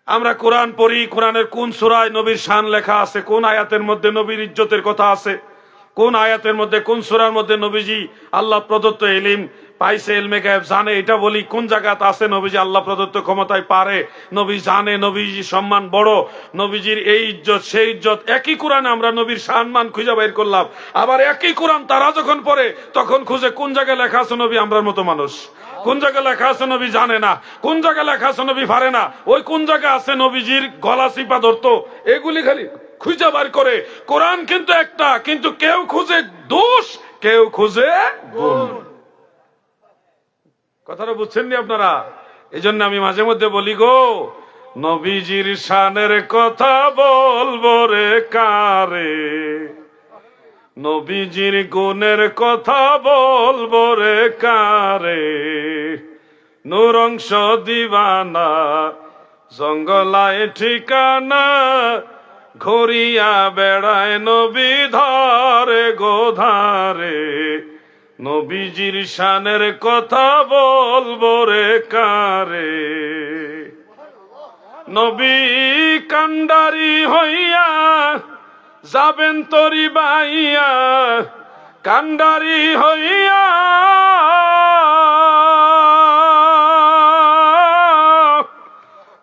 আমরা কোরআন পড়ি, কোরআনের কোন সূরায় নবীর শান লেখা আছে, কোন আয়াতের মধ্যে নবীর ইজ্জতের কথা আছে, কোন আয়াতের মধ্যে কোন সূরার মধ্যে নবীজি আল্লাহ প্রদত্ত ইলম পাইছে, ইলমে গায়েব জানে, এটা বলি। কোন জায়গাতে আছে নবীজি আল্লাহ প্রদত্ত ক্ষমতায় পারে, নবী জানে, নবীজি সম্মান বড়, নবীজির এই ইজ্জত সেই ইজ্জত। একই কোরআনে আমরা নবীর সম্মান খুঁজে বের করলাম, আবার একই কোরআন তারা যখন পড়ে তখন খুঁজে কোন জায়গায় লেখা আছে নবী আমরার মতো মানুষ, কোন জায়গায় লেখা আছে নবী জানে না, কোন জায়গায় লেখা আছে নবী পারে না, ওই কোন জায়গায় আছে নবীজির গলা চিপা ধরতো, এগুলি খালি খুঁজে বার করে। কোরআন কিন্তু একটা, কিন্তু কেউ খুঁজে দোষ, কেউ খুঁজে গুণ। কথাটা বুঝছেন নি আপনারা? এই জন্য আমি মাঝে মধ্যে বলি গো, নবীজির শানের কথা বলবো রে কারে, নবীজির গুণের কথা বলবো রে কারে, নূরংশ দিবানা জঙ্গলায় ঠিকানা, ঘুরিয়া বেড়ায় নবী ধারে গোধারে, নবীজির শানের কথা বলবো রে কারে। নবী কান্ডারি হইয়া যাবেন তরি বাইয়া, কান্ডারি হইয়া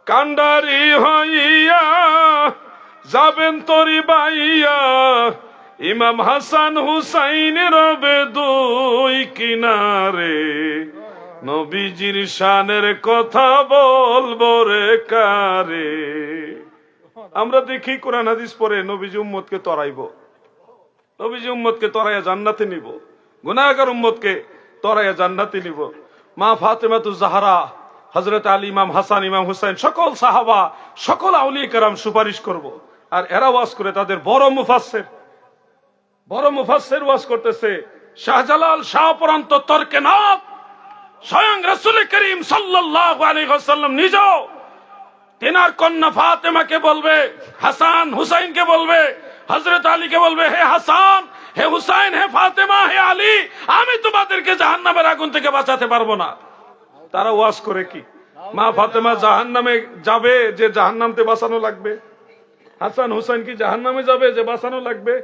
কান্ডারি হইয়া যাবেন তরি বাইয়া, ইমাম হাসান হুসাইন রবে দুই কিনারে, নবীজির শানের কথা বলবো রে কারে। আমরা দেখি কোরআন হাদিস পড়ে নবীজি উম্মতকে তরাইবো, নবীজি উম্মতকে তরাইয়া জান্নাতে নিব, গুনাহগার উম্মতকে তরাইয়া জান্নাতে নিব। মা ফাতেমাতুজ জাহরা, হযরত আলী, ইমাম হাসান, ইমাম হুসাইন, সকল সাহাবা, সকল আউলিয়া কেরাম সুপারিশ করব। আর এরা ওয়াজ করে তাদের বড় মুফাসসির, বড় মুফাসসির ওয়াজ করতেছে। শাহজালাল শাহপরান্ত তর্কেনাথ স্বয়ং রাসূল করিম সাল্লাল্লাহু আলাইহি ওয়াসাল্লাম নিজেও তেনার কন্যা ফাতেমাকে বলবে, হাসান হুসাইনকে বলবে, হযরত আলীকে বলবে, হে হাসান, হে হুসাইন, হে ফাতেমা, হে আলী, আমি তোমাদেরকে জাহান্নামের আগুন থেকে বাঁচাতে পারবো না। তারা ওয়াজ করে কি মা ফাতেমা জাহান্নামে যাবে যে জাহান্নামতে বাঁচানো লাগবে, হাসান হুসাইন কি জাহান্নামে যাবে যে বাঁচানো লাগবে,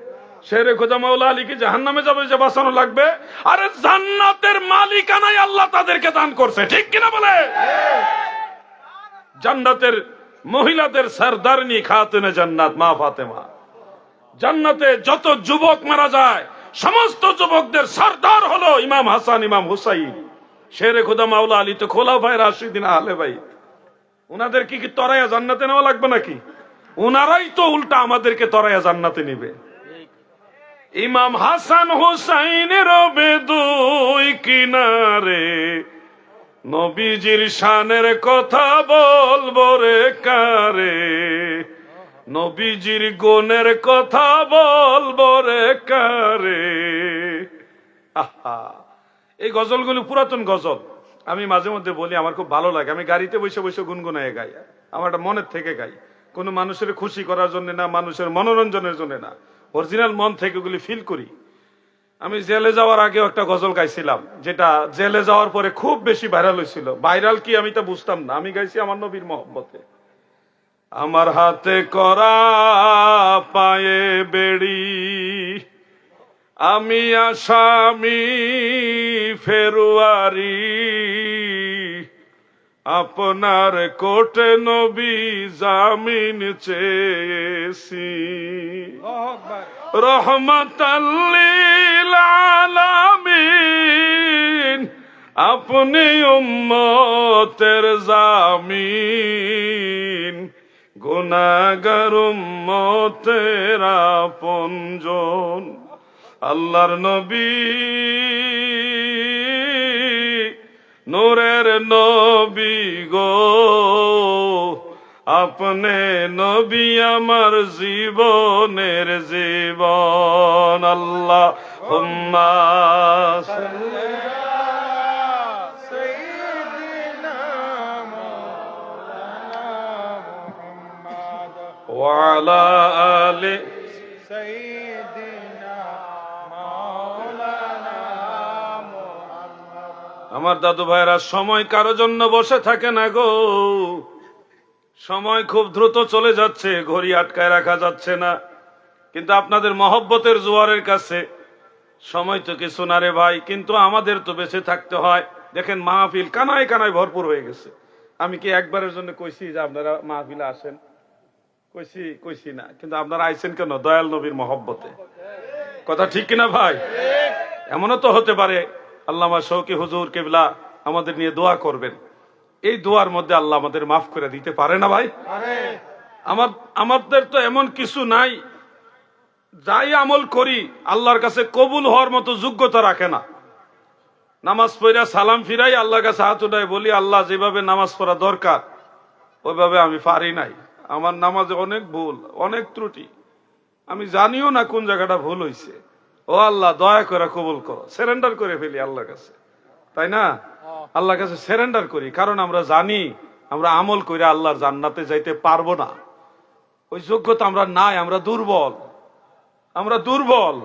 শেরে খোদা মাওলা আলী কি জাহান্নামে যাবে যে বাঁচানো লাগবে? আরে জান্নাতের মালিকানাই আল্লাহ তাদেরকে দান করছে, ঠিক কিনা বলে? জান্নাতের মহিলাদের সরদারনি খাতুনে জান্নাত মা ফাতেমা। জান্নাতে যত যুবক মারা যায় সমস্ত যুবকদের সরদার হলো ইমাম হাসান, ইমাম হুসাইন। শেরে খোদা মাওলা আলী তো খোলাফায়ে রাশিদিন আহলে বাইত। উনাদের কি তরাইয়া জান্নাতে নেওয়া লাগবে নাকি? উনারাই তো উল্টা আমাদেরকে তরাইয়া জান্নাতে নিবে। ইমাম হাসান হুসাইনের রবে দুই কিনারে, নবীজির শানের কথা বলবো রে কারে, নবীজির গুণের কথা বলবো রে কারে। আহা, এই গজলগুলো পুরাতন গজল। আমি মাঝে মধ্যে বলি, আমার খুব ভালো লাগে। আমি গাড়িতে বসে বসে গুনগুনায় গাই, আমার একটা মনের থেকে গাই। কোনো মানুষের খুশি করার জন্য না, মানুষের মনোরঞ্জনের জন্য না, অরিজিনাল মন থেকে ওগুলি ফিল করি। আমি জেলে যাওয়ার আগেও একটা গজল গাইছিলাম, যেটা জেলে যাওয়ার পরে খুব বেশি ভাইরাল হয়েছিল। ভাইরাল কি আমি তা বুঝতাম না, আমি গাইছি আমার নবীর মহব্বতে। আমার হাতে করা পায়ে বেড়ি, আমি আসামি ফেরুয়ারি, আপনার কোটে নবী জামিন চেয়েছি রহমাতাল লিল আলামিন আপনি উম্মতের জামিন গুনাহগার উম্মতের আপনজন আল্লাহর নবী নূরের নবী গো আপনি নবী আমার জীবনের জীবন আল্লাহুম্মা সাল্লি ওয়ালা আলি আমার দাদু ভাইরা সময় কারো জন্য বসে থাকে না গো সময় খুব দ্রুত চলে যাচ্ছে ঘড়ি আটকায় রাখা যাচ্ছে না কিন্তু আপনাদের মহব্বতের জোয়ারের কাছে সময় তো কিছু না রে ভাই কিন্তু আমাদের তো বেঁচে থাকতে হয় দেখেন মাহফিল কানায় কানায় ভরপুর হয়ে গেছে আমি কি একবারের জন্য কইছি যে আপনারা মাহফিলে আসেন কইছি না কিন্তু আপনারা আইছেন কেন দয়াল নবীর মহব্বতে কথা ঠিক কিনা ভাই এমনও তো হতে পারে আল্লামা শৌকি হুজুর কেবলা আমাদের নিয়ে দোয়া করবেন এই দোয়ার মধ্যে আল্লাহ আমাদের মাফ করে দিতে পারে না ভাই আমাদের তো এমন কিছু নাই যাই আমল করি আল্লাহর কাছে কবুল হওয়ার মতো যোগ্যতা রাখে না নামাজ পড়া সালাম ফিরাই আল্লাহর কাছে হাত উঠাই বলি আল্লাহ যেভাবে নামাজ পড়া দরকার ওইভাবে আমি পারি নাই আমার নামাজে অনেক ভুল অনেক ত্রুটি আমি জানিও না কোন জায়গাটা ভুল হয়েছে ও আল্লাহ দয়া করে কবুল করো সারেন্ডার করে ফেলি আল্লাহর কাছে তাই না আল্লাহর কাছে সারেন্ডার করি কারণ আমরা জানি আমরা আমল করে আল্লাহর জান্নাতে যাইতে পারবো না ওই যোগ্যতা আমরা নাই আমরা দুর্বল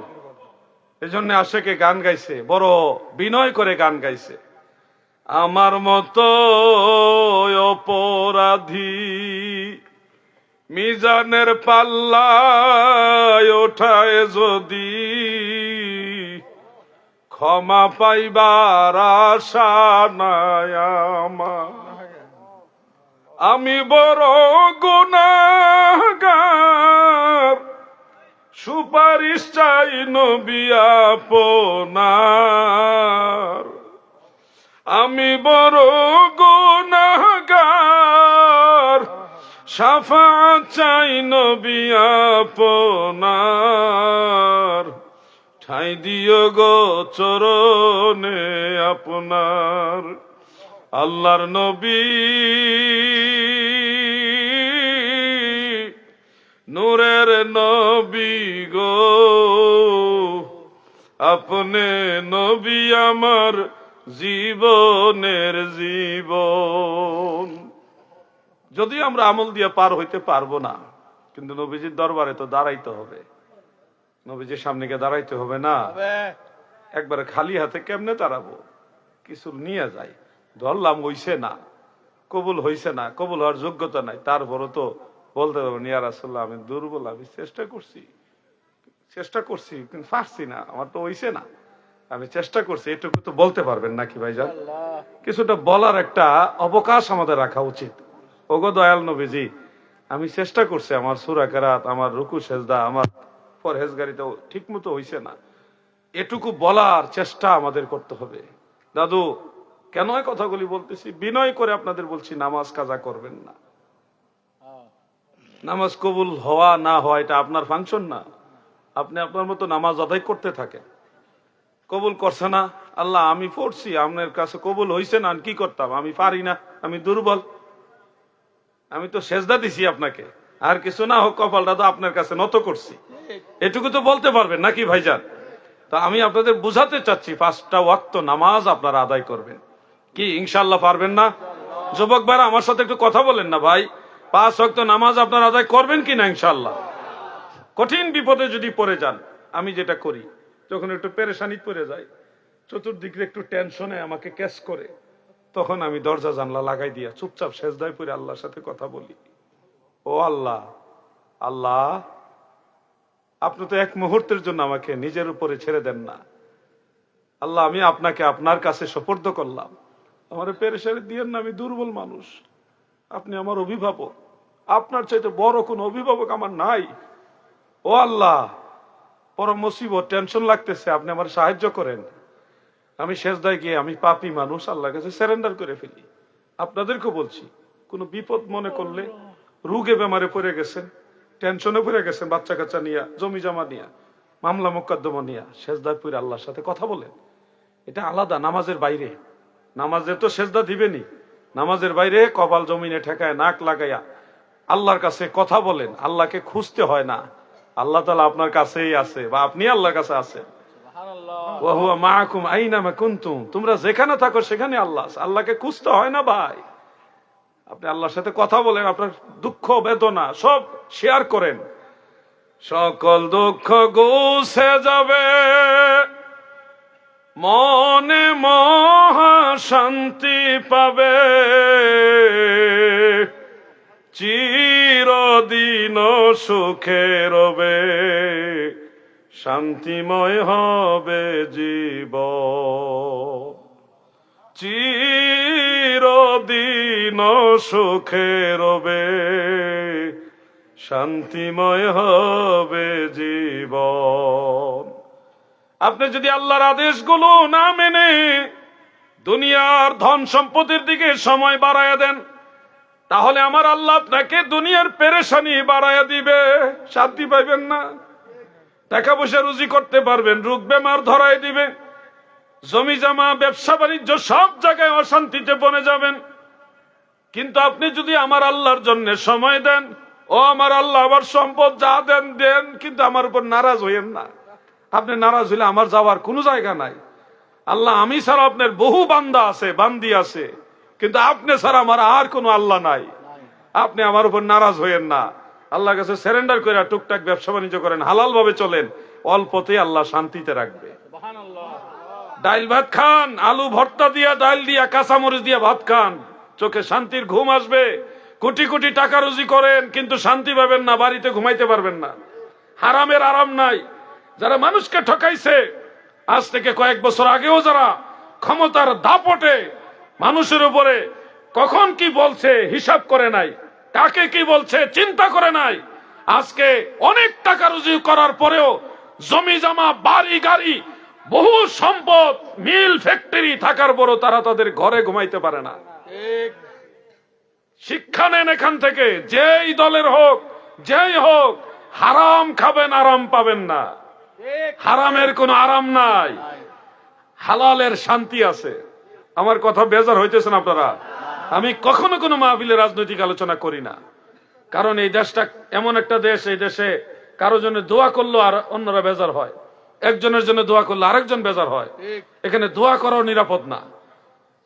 এই জন্য আশেকে গান গাইছে বড় বিনয় করে গান গাইছে আমার মতো অপরাধী মিজানের পাল্লায় ওঠায় যদি ক্ষমা পাইবার আশা নাই আমার আমি বড় গুনাহগার সুপারিশ চাই নবী আপনার আমি বড় গুনাহগার শাফাআত চাই নবী আপনার ঠাই দিও গো চরণে আপনার আল্লাহর নবী নূরের নবী গো আপনি নবী আমার জীবনের জীবন যদি আমরা আমল দিয়ে পার হইতে পারবো না কিন্তু নবীজির দরবারে তো দাঁড়াইতে হবে নবীজির সামনে গিয়ে দাঁড়াইতে হবে না একবারে খালি হাতে কেমনে দাঁড়াবো কিছু নিয়ে যাই ধরলাম হইছে না কবুল হইছে না কবুল হওয়ার যোগ্যতা নাই তারপরও তো বলতে পারবেন ইয়া রাসূলুল্লাহ আমি দুর্বল আমি চেষ্টা করছি কিন্তু পারছি না আমার তো হইছে না আমি চেষ্টা করছি এটুকু তো বলতে পারবেন নাকি ভাইজান কিছুটা বলার একটা অবকাশ আমাদের রাখা উচিত ওগো দয়াল নবীজি আমি চেষ্টা করছি আমার সূরা কেরাত আমার রুকু সেজদা আমার পরহেজগারি তো ঠিক মতো হইছে না এটুকু বলার চেষ্টা আমাদের করতে হবে দাদু কেন এই কথাগুলি বলতেছি বিনয় করে আপনাদের বলছি নামাজ কাজা করবেন না নামাজ কবুল হওয়া না হওয়া এটা আপনার ফাংশন না আপনি আপনার মতো নামাজ আদায় করতে থাকেন কবুল করছে না আল্লাহ আমি পড়ছি আপনার কাছে কবুল হইছে না কি করতাম আমি পারি না আমি দুর্বল আমি তো সেজদা দিছি আপনাকে আর কিছু না হোক কপালটা তো আপনার কাছে নত করছি এটুকু তো বলতে পারবেন নাকি ভাইজান তা আমি আপনাদের বুঝাতে চাচ্ছি 5টা ওয়াক্ত নামাজ আপনারা আদায় করবেন কি ইনশাআল্লাহ পারবেন না যুবক ভাইরা আমার সাথে একটু কথা বলেন না ভাই 5 ওয়াক্ত নামাজ আপনারা আদায় করবেন কি না ইনশাআল্লাহ কঠিন বিপদে যদি পড়ে যান আমি যেটা করি যখন একটু পেরেশানি পড়ে যাই চতুর্দিকে একটু টেনশনে আমাকে ক্যাচ করে তখন আমি দরজা জানলা লাগাই দিয়া চুপচাপ সেজদায় পড়ে আল্লাহর সাথে কথা বলি ও আল্লাহ আল্লাহ আপনি তো এক মুহূর্তের জন্য আমাকে নিজের উপরে ছেড়ে দেন না আল্লাহ আমি আপনাকে আপনার কাছে সুপর্দ করলাম আমার পেরেশানি দিয়েন না, আমি দুর্বল মানুষ, আপনি আমার অভিভাবক, আপনার চাইতে বড় কোন অভিভাবক আমার নাই। ও আল্লাহ, বড় মুসিবত, টেনশন লাগতেছে, আপনি আমার সাহায্য করেন। আমি সেজদায় গিয়ে, আমি পাপী মানুষ, আল্লাহর কাছে সারেন্ডার করে ফেলি। আপনাদেরকে বলছি, কোনো বিপদ মনে করলে, রোগে বেমারে পড়ে গেছেন, টেনশনে পড়ে গেছেন, বাচ্চা কাচ্চা নিয়া, জমি জমা নিয়া, মামলা মোকদ্দমা নিয়া, সেজদায় পড়ে আল্লাহর সাথে কথা বলেন। এটা আলাদা, নামাজের বাইরে। নামাজে তো সেজদা দিবেনি, নামাজের বাইরে কপাল জমিনে ঠেকায়, নাক লাগাইয়া আল্লাহর কাছে কথা বলেন। আল্লাহকে খুঁজতে হয় না, আল্লাহ তাআলা আপনার কাছেই আছে, বা আপনি আল্লাহর কাছে আছেন। ওয়া হুয়া মাআকুম আইনামা কুনতুম, তোমরা যেখানে থাকো সেখানে আল্লাহ আছে। আল্লাহকে খুঁজতে হয় না ভাই, আপনি আল্লাহর সাথে কথা বলেন, আপনার দুঃখ বেদনা সব শেয়ার করেন, সকল দুঃখ গুছে যাবে, মনে মহা শান্তি পাবে, চিরদিন সুখে রবে, শান্তিময় হবে জীবন, চিরদিন সুখে রবে, শান্তিময় হবে জীবন। আপনি যদি আল্লাহর আদেশগুলো না মেনে দুনিয়ার ধন সম্পদের দিকে সময় বাড়ায়া দেন, তাহলে আমার আল্লাহ আপনাকে দুনিয়ার পেরেশানি বাড়ায়া দিবে, শান্তি পাইবেন না। টাকা পয়সা রুজি করতে পারবেন, রোগ বেমার ধরায় দিবে, জমি জমা ব্যবসা বাণিজ্য সব জায়গায় অশান্তিতে বনে যাবেন। কিন্তু আপনি যদি আমার আল্লাহর জন্য সময় দেন, ও আমার আল্লাহ আমার সম্পদ যা দেন দেন, কিন্তু আমার উপর নারাজ হইেন না। আপনি নারাজ হইলে আমার যাওয়ার কোনো জায়গা নাই। আল্লাহ, আমি ছাড়া আপনার বহু বান্দা আছে, বান্দি আছে, কিন্তু আপনি ছাড়া আমার আর কোনো আল্লাহ নাই। আপনি আমার উপর নারাজ হইেন না, আল্লাহর কাছে সারেন্ডার করে টুকটাক ব্যবসা বাণিজ্য করেন, হালাল ভাবে চলেন, অল্পতে আল্লাহ শান্তিতে রাখবে। ডাইল ভাত খান, আলু ভর্তা দিয়া, ডাইল দিয়া, কাঁচামরিচ দিয়া ভাত খান, চোখে শান্তির ঘুম আসবে। কোটি কোটি টাকা রুজি করেন, কিন্তু শান্তি পাবেন না, বাড়িতে ঘুমাইতে পারবেন না, হারামের আরাম নাই। যারা মানুষকে ঠকাইছে, আজ থেকে কয়েক বছর আগেও যারা ক্ষমতার দাপটে মানুষের উপরে কখন কি বলছে হিসাব করে নাই, কাকে কি বলছে চিন্তা করে নাই, আজকে অনেক টাকা রুজি করার পরেও জমি জমা, বাড়ি গাড়ি, বহু সম্পদ, মিল ফ্যাক্টরি থাকার পরও তারা তাদের ঘরে ঘুমাইতে পারে না। শিক্ষা নেন এখান থেকে, যেই দলের হোক, যেই হোক, হারাম খাবেন, আরাম পাবেন না। হারামের কোনো আরাম নাই, হালালের শান্তি আছে। আমার কথা বেজার হইতেছেন আপনারা? আমি কখনো কোনো মাহফিলে রাজনৈতিক আলোচনা করি না, কারণ এই দেশটা এমন একটা দেশ, এই দেশে কারো জন্য দোয়া করলো আর অন্যরা বেজার হয়, একজনের জন্য দোয়া করলে আরেকজন বেজার হয়। এখানে দোয়া করাও নিরাপদ না।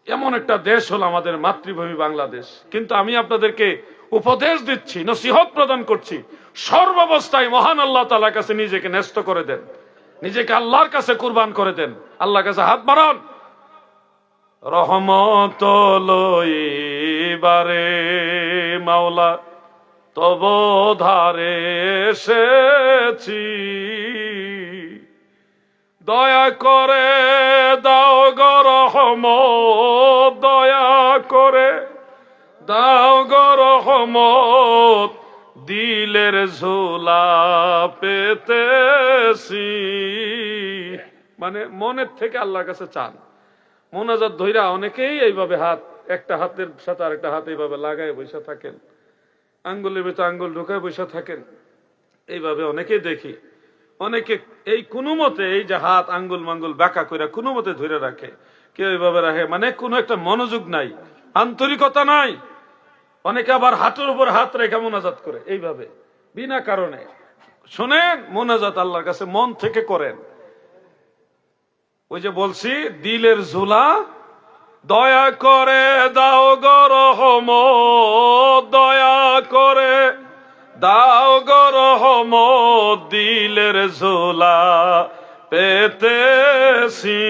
এমন একটা দেশ হলো আমাদের মাতৃভূমি বাংলাদেশ। কিন্তু আমি আপনাদেরকে উপদেশ দিচ্ছি, নসিহত প্রদান করছি, সর্বাবস্থায় মহান আল্লাহ তাআলার কাছে নিজেকে ন্যস্ত করে দেন, নিজেকে আল্লাহর কাছে কুরবান করে দেন, আল্লাহর কাছে হাত বাড়ান। রহমত লইবারে মাওলা তব ধারে এসেছি, দয়া করে দাও গো রহমত, দয়া করে দাও গো রহমত, দিলের ঝোলা পেতেছি। মানে মনের থেকে আল্লাহর কাছে চান, মোনাজাত ধইরা অনেকেই এইভাবে হাত, একটা হাতের সাথে আরেকটা হাত এইভাবে লাগায় বসে থাকেন, আঙ্গুলের ভিতরে আঙ্গুল ঢুকায় বসে থাকেন, এইভাবে অনেকেই দেখি। অনেকে এই কোনো মতে এই যে হাত আঙ্গুল মাঙ্গুল বাঁকা করে কোনো মতে ধরে রাখে, কেউ এইভাবে রাখে, মানে কোনো একটা মনোযোগ নাই, আন্তরিকতা নাই। অনেকে আবার হাতের উপর হাত রেখে মোনাজাত করে এইভাবে বিনা কারণে। শোনেন, মোনাজাত আল্লাহর কাছে মন থেকে করেন। ওই যে বলছি, দিলের ঝুলা দয়া করে দাও গো রহমত, দয়া করে দাও গো রহমত, দিলের ঝোলা পেতেছি,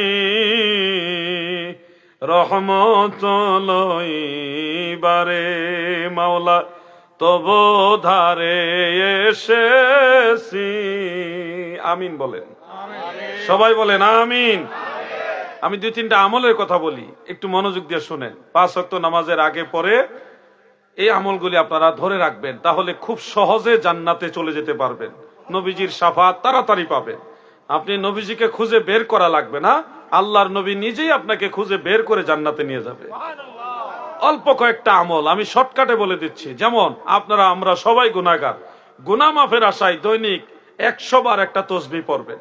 রহমত লইবারে মাওলা তব ধারে এসেছি। আমিন বলেন, সবাই বলেন আমিন। আমি 2-3টা আমলের কথা বলি, একটু মনোযোগ দিয়ে শুনেন। 5 ওয়াক্ত নামাজের আগে পরে এই আমলগুলি আপনারা ধরে রাখবেন, তাহলে খুব সহজে জান্নাতে চলে যেতে পারবেন, নবীজির শাফাত তাড়াতাড়ি পাবেন। আপনি নবীজিকে খুঁজে বের করা লাগবে না, আল্লাহর নবী নিজেই আপনাকে খুঁজে বের করে জান্নাতে নিয়ে যাবে। অল্প কয়েকটা আমল আমি শর্টকাটে বলে দিচ্ছি। যেমন আমরা সবাই গুনাহগার, গুনাহ মাফের আশায় দৈনিক 100 বার একটা তসবিহ পড়বেন।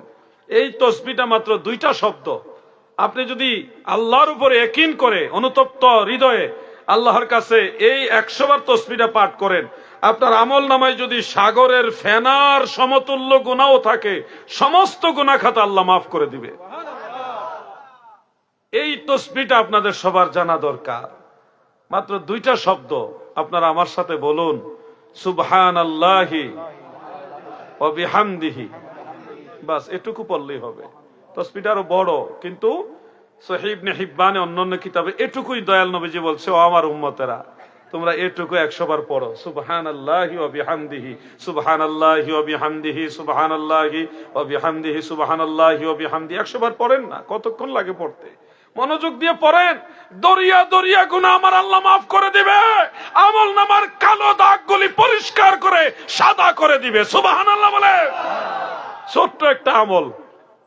এই তসবিহটা মাত্র 2টা শব্দ। আপনি যদি আল্লাহর উপরে ইয়াকিন করে অনুতপ্ত হৃদয়ে আল্লাহর কাছে এই 100 বার তসবিহটা পাঠ করেন, আপনার আমল নামায় যদি সাগরের ফেনার সমতুল্য গুনাহও থাকে, সমস্ত গুনাহ খাতা আল্লাহ মাফ করে দিবে। এই তসবিহটা আপনাদের সবার জানা দরকার। মাত্র 2টা শব্দ, আপনারা আমার সাথে বলুন, সুবহানাল্লাহি ওয়া বিহামদিহি। বাস এটুকু পড়লেই হবে। তসবিহটা আরো বড়, কিন্তু সহিহ ইবনে হিব্বানে অন্যান্য কিতাবে এটুকুই দয়াল নবীজি বলছে, ও আমার উম্মতেরা, তোমরা এটুকু 100 বার পড়ো, সুবহানাল্লাহি ওয়া বিহামদিহি, সুবহানাল্লাহি ওয়া বিহামদিহি, সুবহানাল্লাহি ওয়া বিহামদিহি, সুবহানাল্লাহি ওয়া বিহামদিহি। 100 বার পড়েন না, কতক্ষণ লাগে পড়তে? মনোযোগ দিয়ে পড়েন। দরিয়া দরিয়া গুনাহ আমার আল্লাহ মাফ করে দিবে, আমল নামার কালো দাগগুলি পরিষ্কার করে সাদা করে দিবে। সুবহানাল্লাহ বলে। ছোট্ট একটা আমল,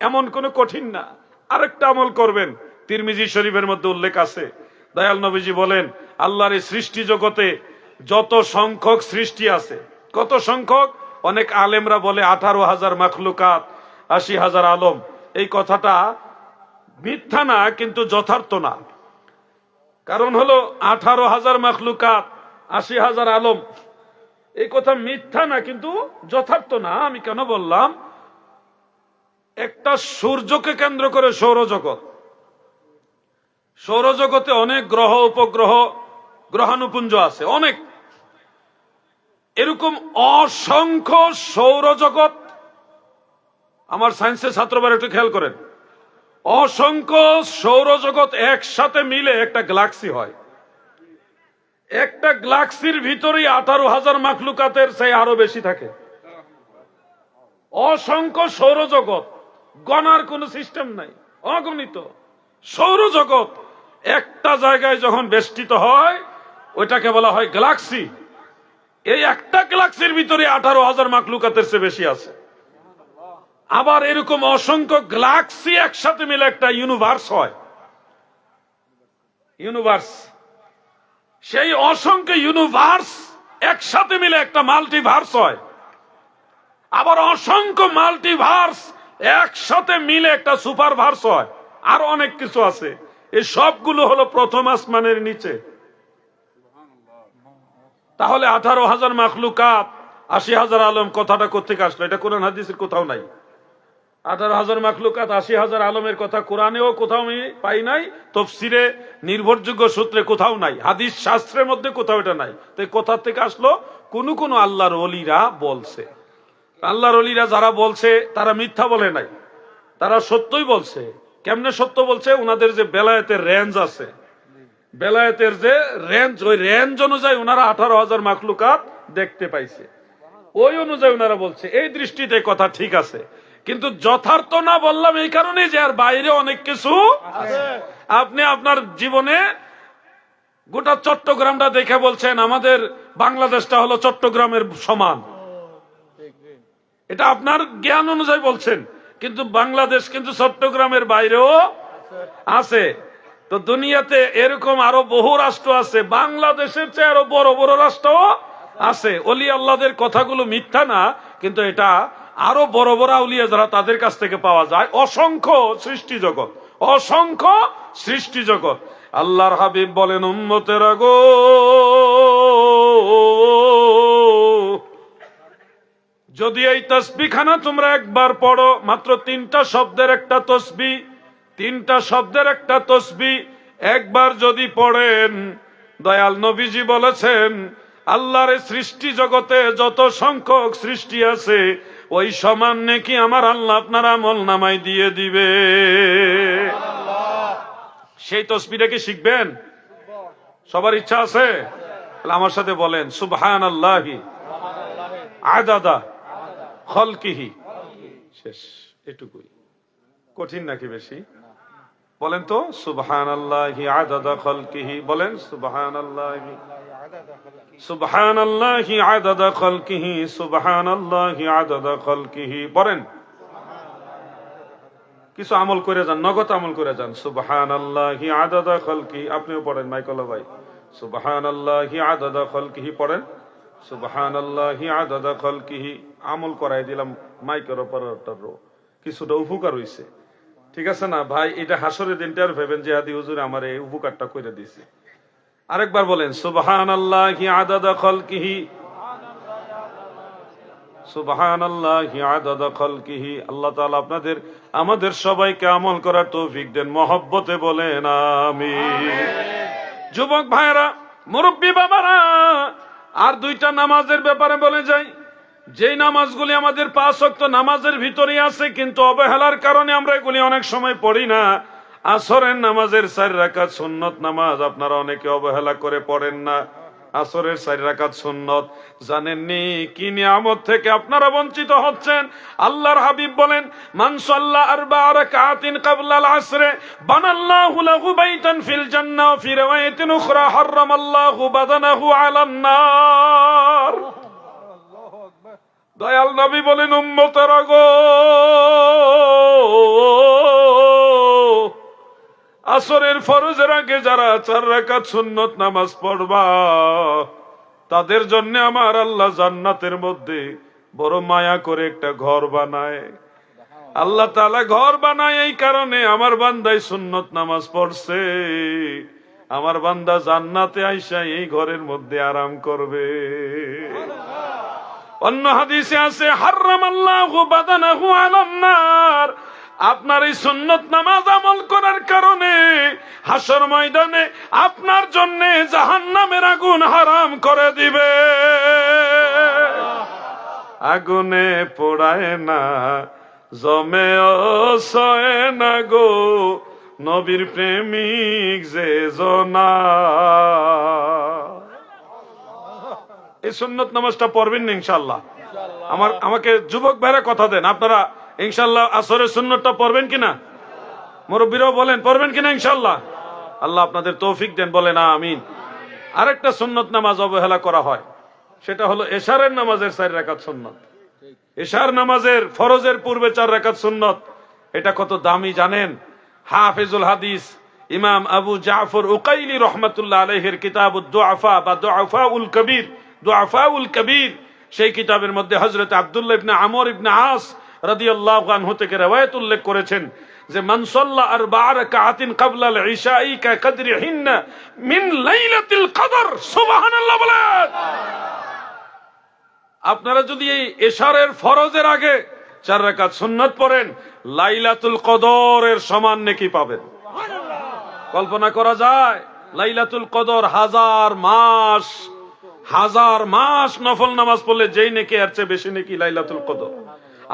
এমন কোন কঠিন না। আরেকটা আমল করবেন, তিরমিজি শরীফের মধ্যে উল্লেখ আছে, দয়াল নবীজি বলেন, আল্লাহর এই সৃষ্টি জগতে যত সংখ্যক সৃষ্টি আছে, কত সংখ্যক? অনেক আলেমরা বলে 18,000 মাখলুকাত, 80,000 আলম। এই কথাটা মিথ্যা না, কিন্তু যথার্থ না। কারণ হলো 18,000 মাখলুকাত, 80,000 আলম, এই কথা মিথ্যা না, কিন্তু যথার্থ না। আমি কেন বললাম? একটা সূর্যকে কেন্দ্র করে সৌরজগৎ, সৌরজগতে অনেক গ্রহ উপগ্রহ গ্রহাণুপুঞ্জ আছে, অনেক। এরকম অসংখ্য সৌরজগৎ, আমার সায়েন্সের ছাত্রবার একটু খেয়াল করেন, অসংখ্য সৌরজগৎ একসাথে মিলে একটা গ্যালাক্সি হয়। একটা গ্যালাক্সির ভিতরেই 18,000 মাখলুকাতের চেয়ে আরো বেশি থাকে। অসংখ্য সৌরজগৎ, গণার কোন সিস্টেম নাই, অগণিত সৌরজগৎ একটা জায়গায় যখন বেষ্টিত হয়, ওইটাকে বলা হয় গ্যালাক্সি। এই একটা গ্যালাক্সির ভিতরে 18,000 মাখলুকাতের চেয়ে বেশি আছে। আবার এরকম অসংখ্য গ্যালাক্সি একসাথে মিলে একটা ইউনিভার্স হয়। ইউনিভার্স, সেই অসংখ্য ইউনিভার্স একসাথে মিলে একটা মাল্টিভার্স হয়। আবার অসংখ্য মাল্টিভার্স একসাথে মিলে একটা সুপারভার্স হয়। আর অনেক কিছু আছে। এই সবগুলো হলো প্রথম আসমানের নিচে। তাহলে 18,000 মাখলুকাত, 80,000 আলম কথাটা কোথেকে আসলো? এটা কোরআন হাদিসের কোথাও নাই। 18,000 মাখলুকাত, 80,000 আলমের কথা কোরআনেও কোথাও আমি পাই নাই, তাফসীরে নির্ভরযোগ্য সূত্রে কোথাও নাই, হাদিস শাস্ত্রের মধ্যে কোথাও এটা নাই। তো কোথা থেকে আসলো? কোন আল্লাহর ওলিরা বলছে। আল্লাহর ওলিরা যারা বলছে তারা মিথ্যা বলে নাই, তারা সত্যই বলছে। কেমনে সত্য বলছে? ওনাদের যে বেলায়েতের রেঞ্জ আছে, বেলায়েতের যে রেঞ্জ, ওই রেঞ্জ অনুযায়ী ওনারা 18,000 মাখলুকাত দেখতে পাইছে। ওই অনুযায়ী ওনারা বলছে। এই দৃষ্টিতে কথা ঠিক আছে, কিন্তু যথার্থ না বললাম এই কারণে যে আর বাইরে অনেক কিছু আছে। আপনি আপনার জীবনে গোটা চট্টগ্রামটা দেখে বলছেন আমাদের বাংলাদেশটা হলো চট্টগ্রামের সমান, এটা আপনার জ্ঞান অনুযায়ী বলছেন, কিন্তু বাংলাদেশ কিন্তু চট্টগ্রামের বাইরেও আছে। তো দুনিয়াতে এরকম আরো বহু রাষ্ট্র আছে, বাংলাদেশের চেয়ে আরো বড় বড় রাষ্ট্র আছে। অলি আল্লাহদের কথাগুলো মিথ্যা না, কিন্তু এটা আরো বড় বড় আউলিয়া যারা, তাদের কাছ থেকে পাওয়া যায়। অসংখ্য সৃষ্টি জগৎ, অসংখ্য সৃষ্টি জগৎ। আল্লাহর হাবিব বলেন, উম্মতেরা গো, যদি এই তাসবিহখানা তোমরা একবার পড়ো, মাত্র 3টা শব্দের একটা তসবিহ, 3টা শব্দের একটা তসবিহ একবার যদি পড়েন, দয়াল নবীজি বলেছেন আল্লাহর সৃষ্টি জগতে যত সংখ্যক সৃষ্টি আছে, ওই সমান নেকি আমার আল্লাহ আপনার আমল নামায় দিয়ে দিবে। সেই তসবিহটা কি শিখবেন? সবার ইচ্ছা আছে? আমার সাথে বলেন, সুবহানাল্লাহি আদাদা খালকিহি। শেষ। এটুকুই। কঠিন নাকি বেশি? বলেন তো সুবহানাল্লাহি আদাদা খালকিহি, বলেন সুবহানাল্লাহি, সুবহানাল্লাহি আদাদা খালকিহি, সুবহানাল্লাহি আদাদা খালকিহি। বলেন, কিছু আমল করে যান, নগদ আমল করে যান। সুবহানাল্লাহি আদাদা খালকিহি, আপনিও পড়েন মাইকলা ভাই, সুবহানাল্লাহি আদাদা খালকিহি পড়েন, সুবহানাল্লাহি আদাদা খালকিহি। আমল করাই দিলাম মাইকের অপারেটরও, কিছুটা উপকার হইছে, ঠিক আছে না ভাই? এটা হাসরের দিনটা আর ভেবেন যে আদি হুজুর আমার এই উপকারটা করে দিয়েছে। আরেকবার বলেন সুবহানাল্লাহি আদাদা খালকিহি, সুবহানাল্লাহি আদাদা খালকিহি। আল্লাহ তাআলা আপনাদের আমাদের সবাইকে আমল করার তৌফিক দেন, মহব্বতে বলেন আমিন। যুবক ভাইরা, মুরব্বী বাবারা, আর দুইটা নামাজের ব্যাপারে বলে যাই। যেই নামাজগুলি আমাদের 5 ওয়াক্ত নামাজের ভিতরে আছে, কিন্তু অবহেলার কারণে আমরা এগুলি অনেক সময় পড়ি না। আসরের নামাজের 4 রাকাত সুন্নত নামাজ আপনারা অনেকে অবহেলা করে পড়েন না। আসরের 4 রাকাত সুন্নত, জানেননি কি নিয়ামত থেকে আপনারা বঞ্চিত হচ্ছেন? আল্লাহর হাবিব বলেন, মান সাল্লা 4 রাকাতিন ক্বাবলাল আসরে বানাল্লাহু লাহু বাইতান ফিল জান্নাহ ফি riwayatin উখরা হারামাল্লাহু বাদানাহু আলান নার। দয়াল নবী বলেন, উম্মতেরা গো, আসরের ফরজের আগে যারা 4 রাকাত সুন্নত নামাজ পড়বা, তাদের জন্য আমার আল্লাহ জান্নাতের মধ্যে বড় মায়া করে একটা ঘর বানায়। আল্লাহ তাআলা ঘর বানায় এই কারণে, আমার বান্দাই সুন্নত নামাজ পড়ছে, আমার বান্দা জান্নাতে আইসা এই ঘরের মধ্যে আরাম করবে। অন্য হাদিসে আছে, হারামাল্লাহু বাদানাহু আলান নার। আপনার এই সুন্নত নামাজ আমল করার কারণে হাসর ময়দানে আপনার জন্য জাহান্নামের আগুন হারাম করে দিবে। আগুনে পোড়ায় না, জমেও সয় না গো, নবীর প্রেমিক যে জনা। এই সুন্নত নামাজটা পড়বেন না ইনশাআল্লাহ? আমাকে যুবক ভাইরা কথা দেন, আপনারা ইনশাআল্লাহ আসরের সুন্নতটা পড়বেন কিনা? মুরব্বীরাও বলেন পড়বেন কিনা ইনশাআল্লাহ? আল্লাহ আপনাদের তৌফিক দেন, বলেন আমিন। আরেকটা সুন্নত নামাজ অবহেলা করা হয়, সেটা হলো এশারের নামাজের 4 রাকাত সুন্নত। এশার নামাজের ফরজের পূর্বে 4 রাকাত সুন্নত, এটা কত দামি জানেন? হাফিজুল হাদিস ইমাম আবু জাফর উকাইলি রহমাতুল্লাহ আলাইহির কিতাবুদ দুআফা বা দুআফাউল কবির, দুআফাউল কবির, সেই কিতাবের মধ্যে হযরত আব্দুল্লাহ ইবনে আমর ইবনে আস রাদিয়াল্লাহু আনহু থেকে রওয়ায়াত উল্লেখ করেছেন যে, মান সাল্লা 4 রাকাতিন ক্বাবলাল ইশাই কাকদরিহিন্না মিন লাইলাতিল কদর। সুবহানাল্লাহ বলেন। আপনারা যদি এই এশারের ফরজের আগে 4 রাকাত সুন্নাত পড়েন, লাইলাতুল কদরের সমান নেকি পাবেন। কল্পনা করা যায়? লাইলাতুল কদর হাজার মাস নফল নামাজ পড়লে যেই নেকি, এর চেয়ে বেশি নেকি লাইলাতুল কদর।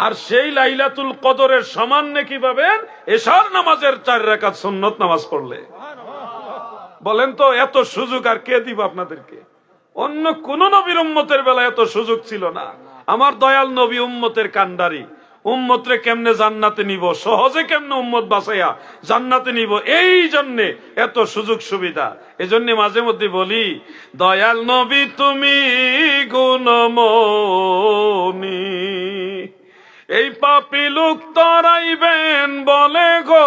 আর সেই লাইলাতুল কদরের সমান নেকি পাবেন এশার নামাজের 4 রাকাত সুন্নত নামাজ পড়লে। বলেন তো, এত সুযোগ আর কে দিব আপনাদেরকে? অন্য কোন নবীর উম্মতের বেলায় এত সুযোগ ছিল না। আমার দয়াল নবী উম্মতের কান্ডারি, উম্মতরে কেমনে জান্নাতে নিব, সহজে কেমনে উম্মত বাঁচাইয়া জান্নাতে নিব, এই জন্য এত সুযোগ সুবিধা। এজন্য মাঝে মধ্যে বলি, দয়াল নবী তুমি গুণমনি, এই পাপী লোক তরাইবেন বলে গো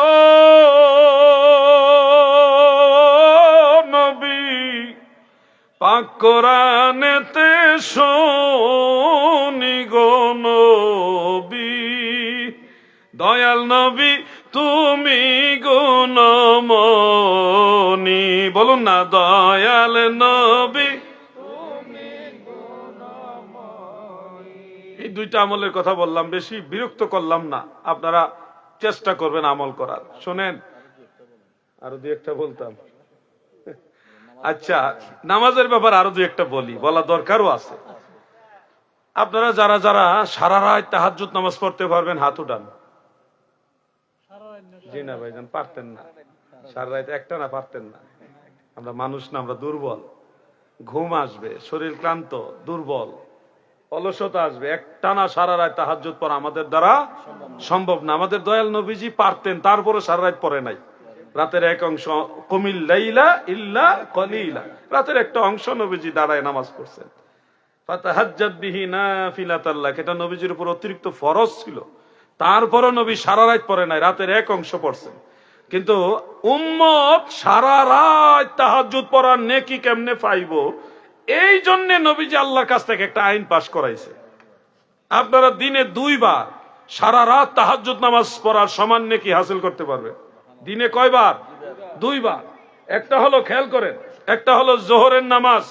নবী, পাক কোরআনেতে শুনি গো নবী, দয়াল নবী তুমি গুণমনি। বলুন না, দয়াল নবী। এই 2টা আমলের কথা বললাম, বেশি বিরক্ত করলাম না, আপনারা চেষ্টা করবেন আমল করার। শোনেন, আরো 2-1টা বলতাম। আচ্ছা, নামাজের ব্যাপারে আরো 2-1টা বলি, বলা দরকারও আছে। আপনারা যারা যারা সারা রাত তাহাজ্জুদ নামাজ পড়তে পারবেন হাত উঠান। জি না ভাইজান, পারতেন না, সারা রাত একটা না পারতেন না। আমরা মানুষ না, আমরা দুর্বল, ঘুম আসবে, শরীর ক্লান্ত, দুর্বল, অলসতা আসবে, একটানা সারা রাত তাহাজ্জুদ পড়া আমাদের দ্বারা সম্ভব না। আমাদের দয়াল নবীজি পারতেন, তারপরে সারা রাত পড়ে নাই। রাতের এক অংশ কুমিল লাইলা ইল্লা কলিলা, রাতের একটা অংশ নবীজি দাঁড়ায় নামাজ পড়ছেন। ফাতাহাজ্জাত বিহি নাফিলাতাল লাক, এটা নবীজির উপর অতিরিক্ত ফরজ ছিল, তারপরও নবী সারা রাত পড়ে নাই, রাতের এক অংশ পড়ছেন। কিন্তু উম্মত সারা রাত তাহাজ্জুদ পড়ার নেকি কেমনে পাইবো, এই জন্য নবীজি আল্লাহর কাছ থেকে একটা আইন পাশ করাইছে। আপনারা দিনে 2 বার সারা রাত তাহাজ্জুদ নামাজ পড়ার সমান নেকি হাসিল করতে পারবে। দিনে কয়বার? 2 বার। একটা হলো, খেয়াল করেন, একটা হলো জোহরের নামাজ,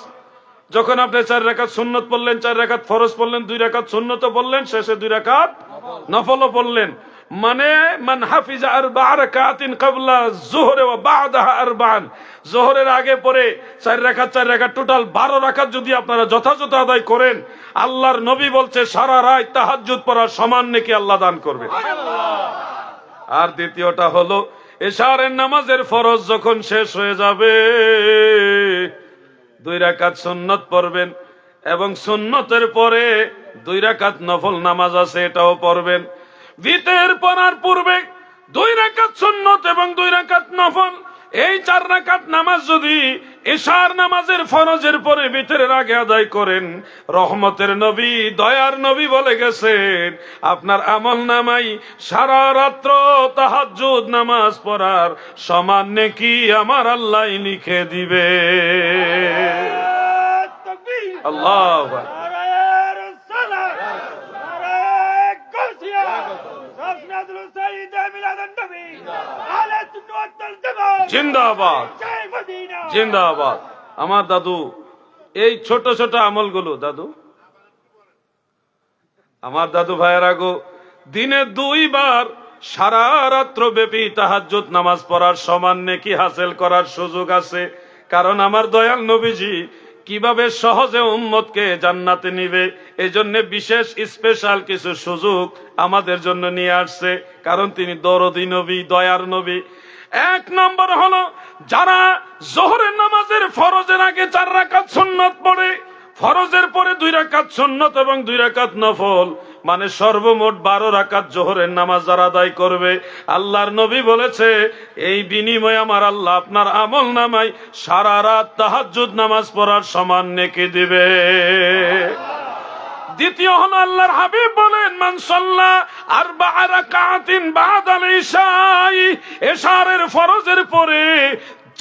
যখন আপনি 4 রাকাত সুন্নত পড়লেন, 4 রাকাত ফরজ পড়লেন, 2 রাকাত সুন্নত পড়লেন, শেষে 2 রাকাত নফলও পড়লেন, মানে মান হাফিজা 4 রাকাতিন ক্বাবলা যুহর ওয়া বা'দাহা 4, যোহরের আগে পরে 4 রাকাত 4 রাকাত টোটাল 12 রাকাত যদি আপনারা যথাযথ আদায় করেন, আল্লাহর নবী বলছে সারা রাত তাহাজ্জুদ পড়ার সমান নেকি আল্লাহ দান করবে। আর দ্বিতীয়টা হলো এশারের নামাজের ফরজ যখন শেষ হয়ে যাবে, 2 রাকাত সুন্নত পড়বেন এবং সুন্নতের পরে 2 রাকাত নফল নামাজ আছে, এটাও পড়বেন। ভিতর পড়ার পূর্বে 2 রাকাত সুন্নত এবং 2 রাকাত নফল, এই 4 রাকাত নামাজ যদি এশার নামাজের ফরজের পরে ভিতরের আগে আদায় করেন, রহমতের নবী, দয়ার নবী বলে গেছেন আপনার আমল নামাই সারা রাত্র তাহাজ্জুদ নামাজ পড়ার সমান নেকি আমার আল্লাহ লিখে দিবে। আল্লাহু আকবার। জিন্দাবাদ, জিন্দাবাদ। আমার দাদু এই ছোট ছোট আমলগুলো, দাদু, আমার দাদু ভাইয়েরা গো, দিনে 2 বার সারা রাত্র ব্যাপী তাহাজ্জুদ নামাজ পড়ার সমান নেকি হাসিল করার সুযোগ আছে। কারণ আমার দয়াল নবীজি কিভাবে সহজে উম্মতকে জান্নাতে নিবে, এই জন্য বিশেষ স্পেশাল কিছু সুযোগ আমাদের জন্য নিয়ে আসছে, কারণ তিনি দরদি নবী, দয়ার নবী। 1 নম্বর হলো, যারা যোহরের নামাজের ফরজের আগে 4 রাকাত সুন্নত পড়ে, ফরজের পরে 2 রাকাত সুন্নত এবং 2 রাকাত নফল, মানে সর্বমোট 12 রাকাত যোহরের নামাজ যারা আদায় করবে, আল্লাহর নবী বলেছে এই বিনিময়ে আমার আল্লাহ আপনার আমল নামায় সারা রাত তাহাজ্জুদ নামাজ পড়ার সমান নেকি দিবে। দ্বিতীয় হলো, আল্লাহর হাবিব বলেন মান সাল্লা 4 রাকাতিন বাদাল ইশাই, এশারের ফরজের পরে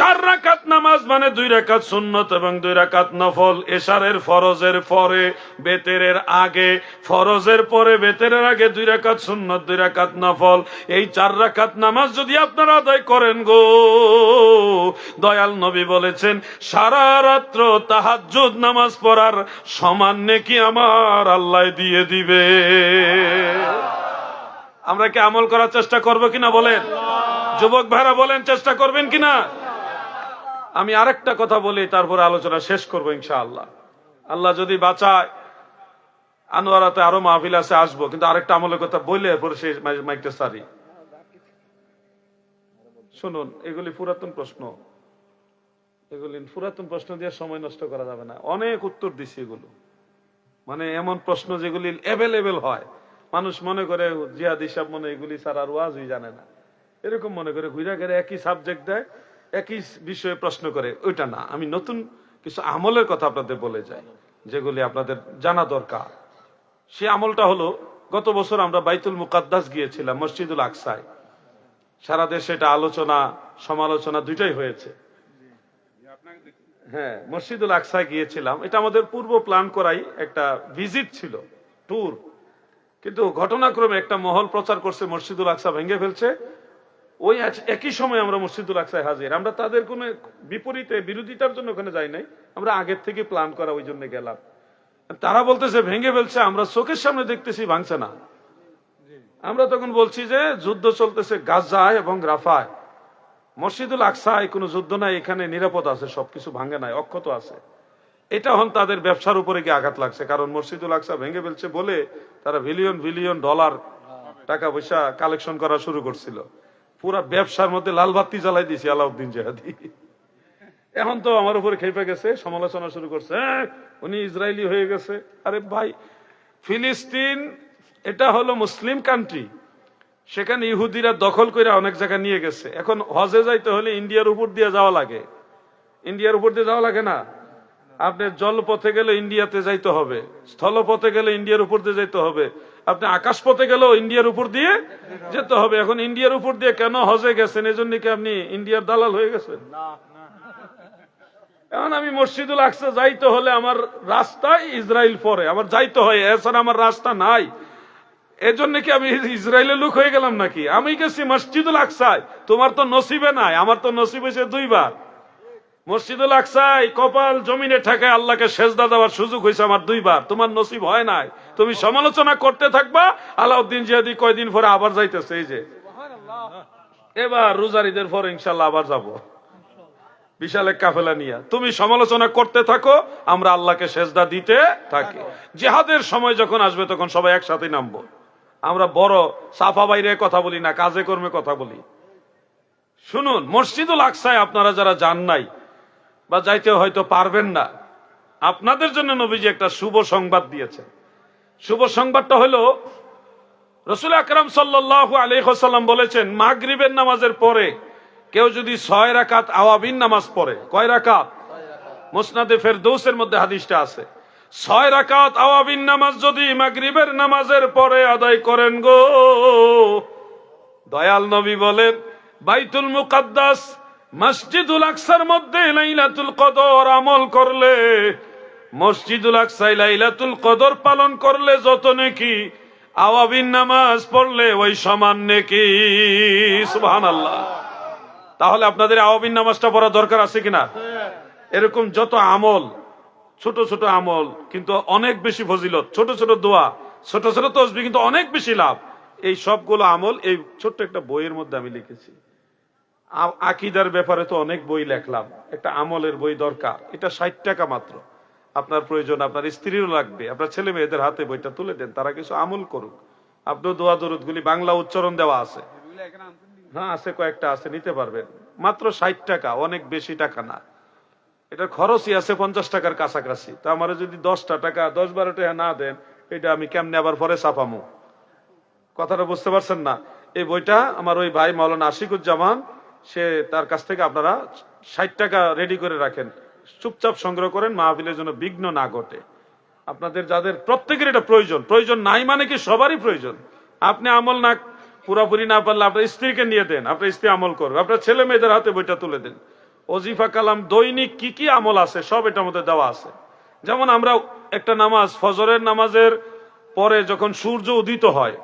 4 রাকাত নামাজ, মানে 2 রাকাত সুন্নত এবং 2 রাকাত নফল, এশারের ফরজের পরে বেতেরের আগে, ফরজের পরে বেতেরের আগে 2 রাকাত সুন্নত 2 রাকাত নফল, এই 4 রাকাত নামাজ যদি আপনারা আদায় করেন গো, দয়াল নবী বলেছেন সারা রাত্র তাহাজ্জুদ নামাজ পড়ার সমান নেকি আমার আল্লাহ দিয়ে দিবে। আমরা কি আমল করার চেষ্টা করব কিনা বলেন? যুবক ভাইরা বলেন, চেষ্টা করবেন কিনা? আমি আরেকটা কথা বলি, তারপরে আলোচনা শেষ করবো ইনশাআল্লাহ। আল্লাহ যদি বাঁচায়, আনোয়ারাতে আরো মাহফিল আছে, আসবো, কিন্তু আরেকটা আমলের কথা বলে পরে সেই মাইকটা সারি। শুনুন, এগুলি পুরাতন প্রশ্ন, এগুলি পুরাতন প্রশ্ন দিয়ে সময় নষ্ট করা যাবে না। অনেক উত্তর দিছি এগুলো, মানে এমন প্রশ্ন যেগুলি অ্যাভেলেবেল হয়, মানুষ মনে করে জিহাদ হিসাব মনে এগুলি ছাড়া আর ওয়াজই জানে না, এরকম মনে করে ঘুরে ঘুরে একই সাবজেক্ট দেয়, একই বিষয়ে প্রশ্ন করে। ওইটা না, আমি নতুন কিছু আমলের কথা আপনাদের বলে যাই যেগুলি আপনাদের জানা দরকার। সে আমলটা হলো, গত বছর আমরা বাইতুল মুকাদ্দাস গিয়েছিলাম, মসজিদুল আকসায়। সারা দেশে এটা আলোচনা সমালোচনা দুইটাই হয়েছে। হ্যাঁ, মসজিদুল আকসায় গিয়েছিলাম, এটা আমাদের পূর্ব প্ল্যান করাই একটা ভিজিট ছিল, ট্যুর। কিন্তু ঘটনাক্রমে একটা মহল প্রচার করছে মসজিদুল আকসা ভেঙে ফেলছে। ওই একই সময় আমরা মসজিদুল আকসায় হাজির। আমরা তাদের কোনো বিপরীতে বিরোধিতার জন্য ওখানে যাই নাই, আমরা আগের থেকে প্ল্যান করা, ওই জন্য গেলাম। তারা বলতেছে ভেঙে ফেলছে, আমরা চোখের সামনে দেখতেছি ভাঙছে না। আমরা তখন বলছি যে যুদ্ধ চলতেছে গাজায় এবং রাফায়, মসজিদুল আকসায় কোনো যুদ্ধ নাই, এখানে নিরাপদ আছে, সবকিছু ভাঙে নাই, অক্ষত আছে। এটা হন তাদের ব্যবসার উপরে গিয়ে আঘাত লাগছে, কারণ মসজিদুল আকসা ভেঙে ফেলছে বলে তারা বিলিয়ন বিলিয়ন ডলার টাকা পয়সা কালেকশন করা শুরু করছিল। পুরা ব্যবসার মধ্যে লাল বাতি জ্বালাই দিয়েছে আলাউদ্দিন জিহাদি। এখন তো আমার উপরে খেপে গেছে, সমালোচনা শুরু করছে, উনি ইসরায়েলি হয়ে গেছে। আরে ভাই, ফিলিস্তিন এটা হলো মুসলিম কান্ট্রি, সেখানে ইহুদিরা দখল করে অনেক জায়গা নিয়ে গেছে। এখন হজে যাইতে হলে ইন্ডিয়ার উপর দিয়ে যাওয়া লাগে। ইন্ডিয়ার উপর দিয়ে যাওয়া লাগে না? আপনি জলপথে গেলে ইন্ডিয়াতে যাইতে হবে, স্থলপথে গেলে ইন্ডিয়ার উপর দিয়ে যেতে হবে, আপনি আকাশ পথে গেলেও ইন্ডিয়ার উপর দিয়ে যেতে হবে। এখন ইন্ডিয়ার উপর দিয়ে কেন হজে গেছেন? এই জন্য কি আপনি ইন্ডিয়ার দালাল হয়ে গেছেন? এখন আমি মসজিদুল আকসা যাইতে হলে আমার রাস্তায় ইসরায়েল পরে আমার যাইতে হয়, এছাড়া আমার রাস্তা নাই। এজন্য কি আমি ইসরায়েলের লোক হয়ে গেলাম নাকি? আমি গেছি মসজিদুল আকসায়, তোমার তো নসিবে নাই, আমার তো নসিব হয়েছে 2 বার। মসজিদুল আকসায় কপাল জমিনে ঠেকায় আল্লাহকে সেজদা দেওয়ার সুযোগ হয়েছে আমার 2 বার, তোমার নসিব হয় নাই। তুমি সমালোচনা করতে থাকবা, আলাউদ্দিন জিহাদি কয়দিন পরে আবার যাইতেছে। এই যে এবার রোজার ঈদের পরে ইনশাল্লাহ আবার যাব বিশাল এক কাফেলা নিয়ে। তুমি সমালোচনা করতে থাকো, আমরা আল্লাহকে সেজদা দিতে থাকি। জিহাদের সময় যখন আসবে তখন সবাই একসাথে নামবো। আমরা বড় সাফা বাইরে কথা বলি না, কাজে কর্মে কথা বলি। শুনুন, মসজিদুল আকসায় আপনারা যারা যান নাই বা যাইতে হয়তো পারবেন না, আপনাদের জন্য নবীজি একটা শুভ সংবাদ দিয়েছেন। শুভ সংবাদটা হলো, রাসূল আকরাম সাল্লাল্লাহু আলাইহি ওয়াসাল্লাম বলেছেন, মাগরিবের নামাজের পরে কেউ যদি 6 রাকাত আওয়াবিন নামাজ পড়ে, কয় রাকাত? মুসনাদে ফেরদৌসের মধ্যে হাদিসটা আছে। 6 রাকাত আওয়াবিন নামাজ যদি মাগরিবের নামাজের পরে আদায় করেন গো, দয়াল নবী বলেন, বাইতুল মুকাদ্দাস মসজিদুল আকসার মধ্যে লাইলাতুল কদর আমল করলে, মসজিদুল আকসায় লাইলাতুল কদর পালন করলে যত নেকি, আওয়াবিন নামাজ পড়লে ওই সমান নেকি। সুবহানাল্লাহ। তাহলে আপনাদের আওয়াবিন নামাজটা পড়া দরকার আছে কিনা? এরকম যত আমল, ছোট ছোট আমল কিন্তু অনেক বেশি ফজিলত, ছোট ছোট দোয়া, ছোট ছোট তাসবিহ কিন্তু অনেক বেশি লাভ। এই সবগুলো আমল এই ছোট্ট একটা বইয়ের মধ্যে আমি লিখেছি। আকীদার ব্যাপারে তো অনেক বই লেখলাম, একটা আমলের বই দরকার। এটা 60 টাকা মাত্র। আপনার প্রয়োজন, আপনার স্ত্রীরও লাগবে, আপনার ছেলে মেয়েদের হাতে বইটা তুলে দেন, তারা কিছু আমল করুক। আপনিও দোয়া দরুদ গুলি বাংলা উচ্চারণ দেওয়া আছে। হ্যাঁ আছে, কয়েকটা আছে, নিতে পারবেন। মাত্র 60 টাকা, অনেক বেশি টাকা না। এটার খরচই আছে 50 টাকার কাছাকাছি। তা আমার যদি 10টা টাকা 10-12 টাকা না দেন, এটা আমি কেমনে আবার পরে ছাপামু? কথাটা বুঝতে পারছেন না? এই বইটা আমার ওই ভাই মাওলানা আশিকুজ্জামান, সে তার কাছ থেকে আপনারা 60 টাকা রেডি করে রাখেন, চুপচাপ সংগ্রহ করেন, মাহফিলের জন্য বিঘ্ন না ঘটে। আপনাদের যাদের প্রত্যেকের এটা প্রয়োজন, প্রয়োজন নাই মানে কি সবারই প্রয়োজন। আপনি আমল না পুরাপুরি না পারলে আপনার স্ত্রীকে নিয়ে দেন, আপনার স্ত্রী আমল করবে, আপনার ছেলে মেয়েদের হাতে বইটা তুলে দেন। ওজিফা কালাম দৈনিক কি কি আমল আছে সব এটার মধ্যে দেওয়া আছে। যেমন আমরা একটা নামাজ, ফজরের নামাজের পরে যখন সূর্য উদিত হয়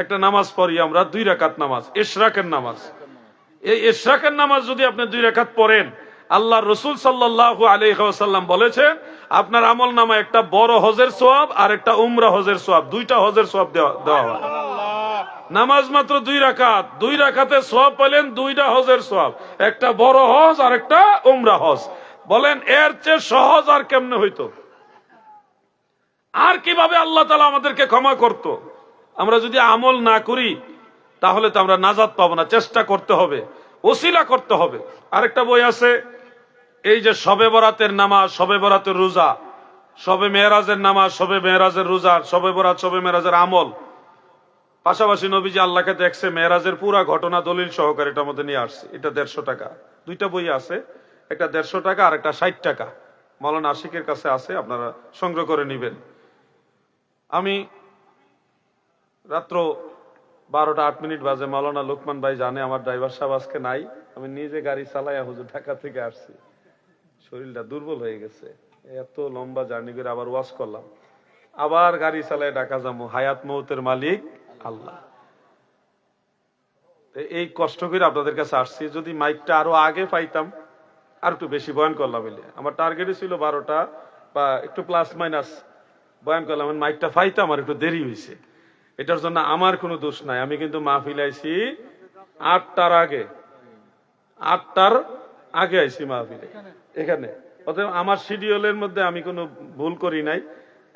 একটা নামাজ পড়ি আমরা, 2 রাকাত নামাজ, ইশরাকের নামাজ। এই ইশরাকের নামাজ যদি আপনি 2 রাকাত পড়েন, আল্লাহ রসুল সাল্লাল্লাহু আলাইহি ওয়াসাল্লাম বলেছেন, আপনার আমল নামা একটা বড় হজের সওয়াব আর একটা উমরা হজের সওয়াব, 2টা হজের সওয়াব দেওয়া হয়। নামাজ মাত্র 2 রাকাত, 2 রাকাতে সওয়াব পেলেন 2টা হজের সওয়াব, একটা বড় হজ আর একটা উমরা হজ। বলেন এর চেয়ে সহজ আর কেমনে হইতো? আর কিভাবে আল্লাহ তাআলা আমাদেরকে ক্ষমা করত? আমরা যদি আমল না করি তাহলে তো আমরা নাজাত পাবো না। চেষ্টা করতে হবে, ওসিলা করতে হবে। আরেকটা বই আছে, এই যে শবে বরাতের নামাজ, শবে বরাতের রোজা, শবে মেরাজের নামাজ, শবে মেরাজের রোজা, শবে বরাত, শবে মেরাজের আমল। পাশাপাশি নবীজি আল্লাহকে দেখছে, মেরাজের পুরা ঘটনা দলিল সহকারে এটার মধ্যে নিয়ে আসছে। এটা 150 টাকা। 2টা বই আছে, একটা 150 টাকা আর একটা 60 টাকা। মাওলানা আশিকের কাছে আছে, আপনারা সংগ্রহ করে নেবেন। আমি রাত্র 12টা 8 মিনিট বাজে, মাওলানা লোকমান ভাই জানে আমার ড্রাইভার সাহেব আজকে নাই। আমি নিজে গাড়ি চালাই হুজুর ঢাকা থেকে আসছি, শরীরটা দুর্বল হয়ে গেছে। এত লম্বা জার্নি করে আবার ওয়াজ করলাম, আবার গাড়ি চালায় ঢাকা যাবো। হায়াত মৌতের মালিক আল্লাহ। এই কষ্ট করে আপনাদের কাছে আসছি। যদি মাইকটা আরো আগে পাইতাম আর একটু বেশি বয়ান করলাম। আমার টার্গেটই ছিল 12টা বা একটু প্লাস মাইনাস বয়ান করলাম, মাইকটা পাইতাম আর একটু দেরি হয়েছে। এটার জন্য আমার কোনো দোষ নাই। আমি কিন্তু মাহফিল আইছি 8টার আগে, 8টার আগে আইছি মাহফিলে এখানে। অতএব আমার শিডিউলের মধ্যে আমি কোনো ভুল করি নাই।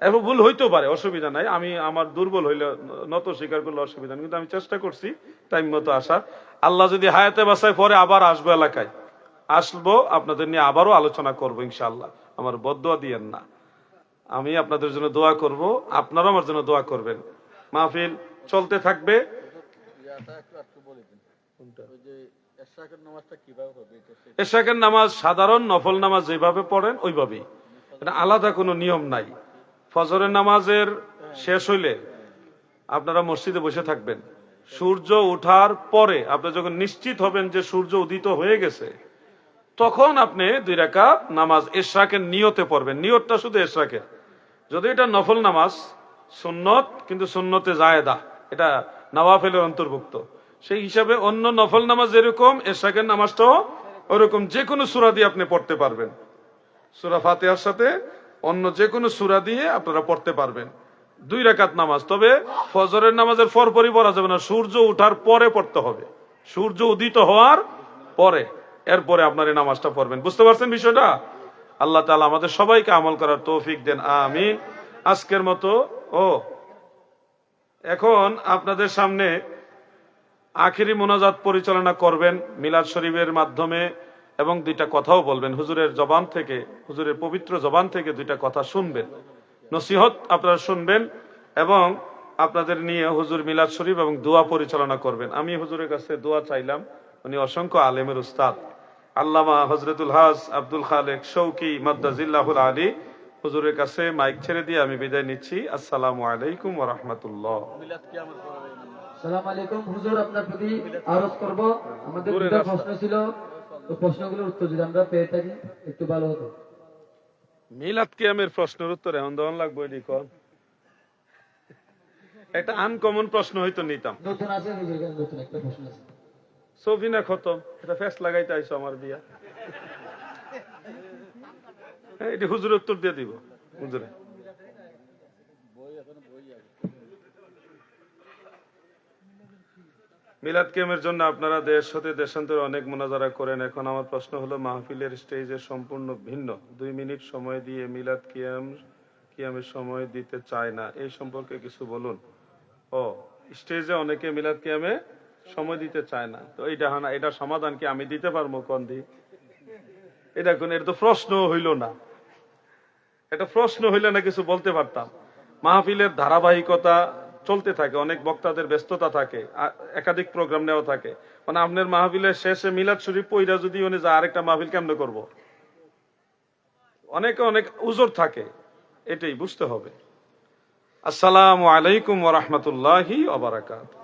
এখন ভুল হইতেও পারে, অসুবিধা নাই। আমি আমার দুর্বল হইলে নত স্বীকার করলে অসুবিধা নেই, কিন্তু আমি চেষ্টা করছি টাইম মতো আসা। আল্লাহ যদি হায়াতে বাসায় পরে আবার আসবো, এলাকায় আসবো, আপনাদের নিয়ে আবারও আলোচনা করবো ইনশাআল্লাহ। আমার বদদোয়া দিয়েন না, আমি আপনাদের জন্য দোয়া করব, আপনারাও আমার জন্য দোয়া করবেন। মাহফিল চলতে থাকবে, এশরাকের নামাজ সাধারণ নফল নামাজ যেভাবে পড়েন ওইভাবেই, এটা আলাদা কোনো নিয়ম নাই। ফজরের নামাজের শেষ হইলে আপনারা মসজিদে বসে থাকবেন, সূর্য ওঠার পরে আপনি যখন নিশ্চিত হবেন যে সূর্য উদিত হয়ে গেছে, তখন আপনি 2 রাকাত নামাজ এশরাকের নিয়তে পড়বেন। নিয়তটা শুধু এশরাকের, যদি এটা নফল নামাজ সুন্নত, কিন্তু সুন্নতে জায়েদা, এটা নওয়াফিলের অন্তর্ভুক্ত, সেই হিসাবে অন্য নফল নামাজ যেরকম এশরাকের নামাজটাও ওরকম যে কোনো সূরা দিয়ে আপনি পড়তে পারবেন। সূরা ফাতিহার সাথে অন্য যে কোনো সূরা দিয়ে আপনারা পড়তে পারবেন। 2 রাকাত নামাজ, তবে ফজরের নামাজের পরপরই পড়া যাবে না, সূর্য ওঠার পরে পড়তে হবে, সূর্য উদিত হওয়ার পরে, এরপরে আপনার এই নামাজটা পড়বেন। বুঝতে পারছেন বিষয়টা? আল্লাহ তাআলা আমাদের সবাইকে আমল করার তৌফিক দেন, আমিন। আজকের মতো এখন আপনাদের সামনে আখিরি মোনাজাত পরিচালনা করবেন মিলাদ শরীফের মাধ্যমে, এবং 2টা কথাও বলবেন হুজুরের জবান থেকে, হুজুরের পবিত্র জবান থেকে 2টা কথা শুনবেন, নসিহত আপনারা শুনবেন, এবং আপনাদের নিয়ে হুজুর মিলাদ শরীফ এবং দোয়া পরিচালনা করবেন। আমি হুজুরের কাছে দোয়া চাইলাম, উনি অসংখ্য আলেমের উস্তাদ আল্লামা হযরতুল হাজ আব্দুল খালেক শৌকি মাদ্দাজিল্লাহুল আলী, হুজুরের কাছে মাইক ছেড়ে দিয়ে আমি বিদায় নিচ্ছি। আসসালামু আলাইকুম ওয়া রাহমাতুল্লাহ। আসসালামু আলাইকুম। হুজুর, আপনার প্রতি আরজ করব, আমাদের 2টা প্রশ্ন ছিল, ওই প্রশ্নগুলোর উত্তর যদি আমরা পেয়ে থাকি একটু ভালো হতো। মিলাদ কিয়ামের প্রশ্নের উত্তর এখন দেওয়ান লাগবে, একটা আনকমন প্রশ্ন হয়তো নিতাম। নতুন আছে হুজুর, নতুন একটা প্রশ্ন আছে। সফিনা খতম, এটা ফেস লাগাইতে আইসো আমার বিয়া, এটি হুজুর উত্তর দিয়ে দিব। হুজুরে মিলাদ কিয়ামের জন্য আপনারা দেশ হতে দেশান্তরে অনেক মুনাজারা করেন, এখন আমার প্রশ্ন হলো মাহফিলের স্টেজে সম্পূর্ণ ভিন্ন, 2 মিনিট সময় দিয়ে মিলাদ কিয়ামের সময় দিতে চায় না, এই সম্পর্কে কিছু বলুন। স্টেজে অনেকে মিলাদ কিয়ামে সময় দিতে চায় না, তো এটা সমাধান কি আমি দিতে পারবো? কোন দিন এটা তো প্রশ্ন হইল না, এটা প্রশ্ন হইলে না কিছু বলতে পারতাম। মাহফিলের ধারাবাহিকতা চলতে থাকে, অনেক বক্তাদের ব্যস্ততা থাকে, একাধিক প্রোগ্রাম নেওয়া থাকে, মানে আপনার মাহফিলের শেষে মিলাদ শরীফ পইরা যদি উনি যা আরেকটা মাহফিল কেমনে করব, অনেক উজর থাকে, এটাই বুঝতে হবে। আসসালামু আলাইকুম ওয়া রাহমাতুল্লাহি ওয়া বারাকাতুহু।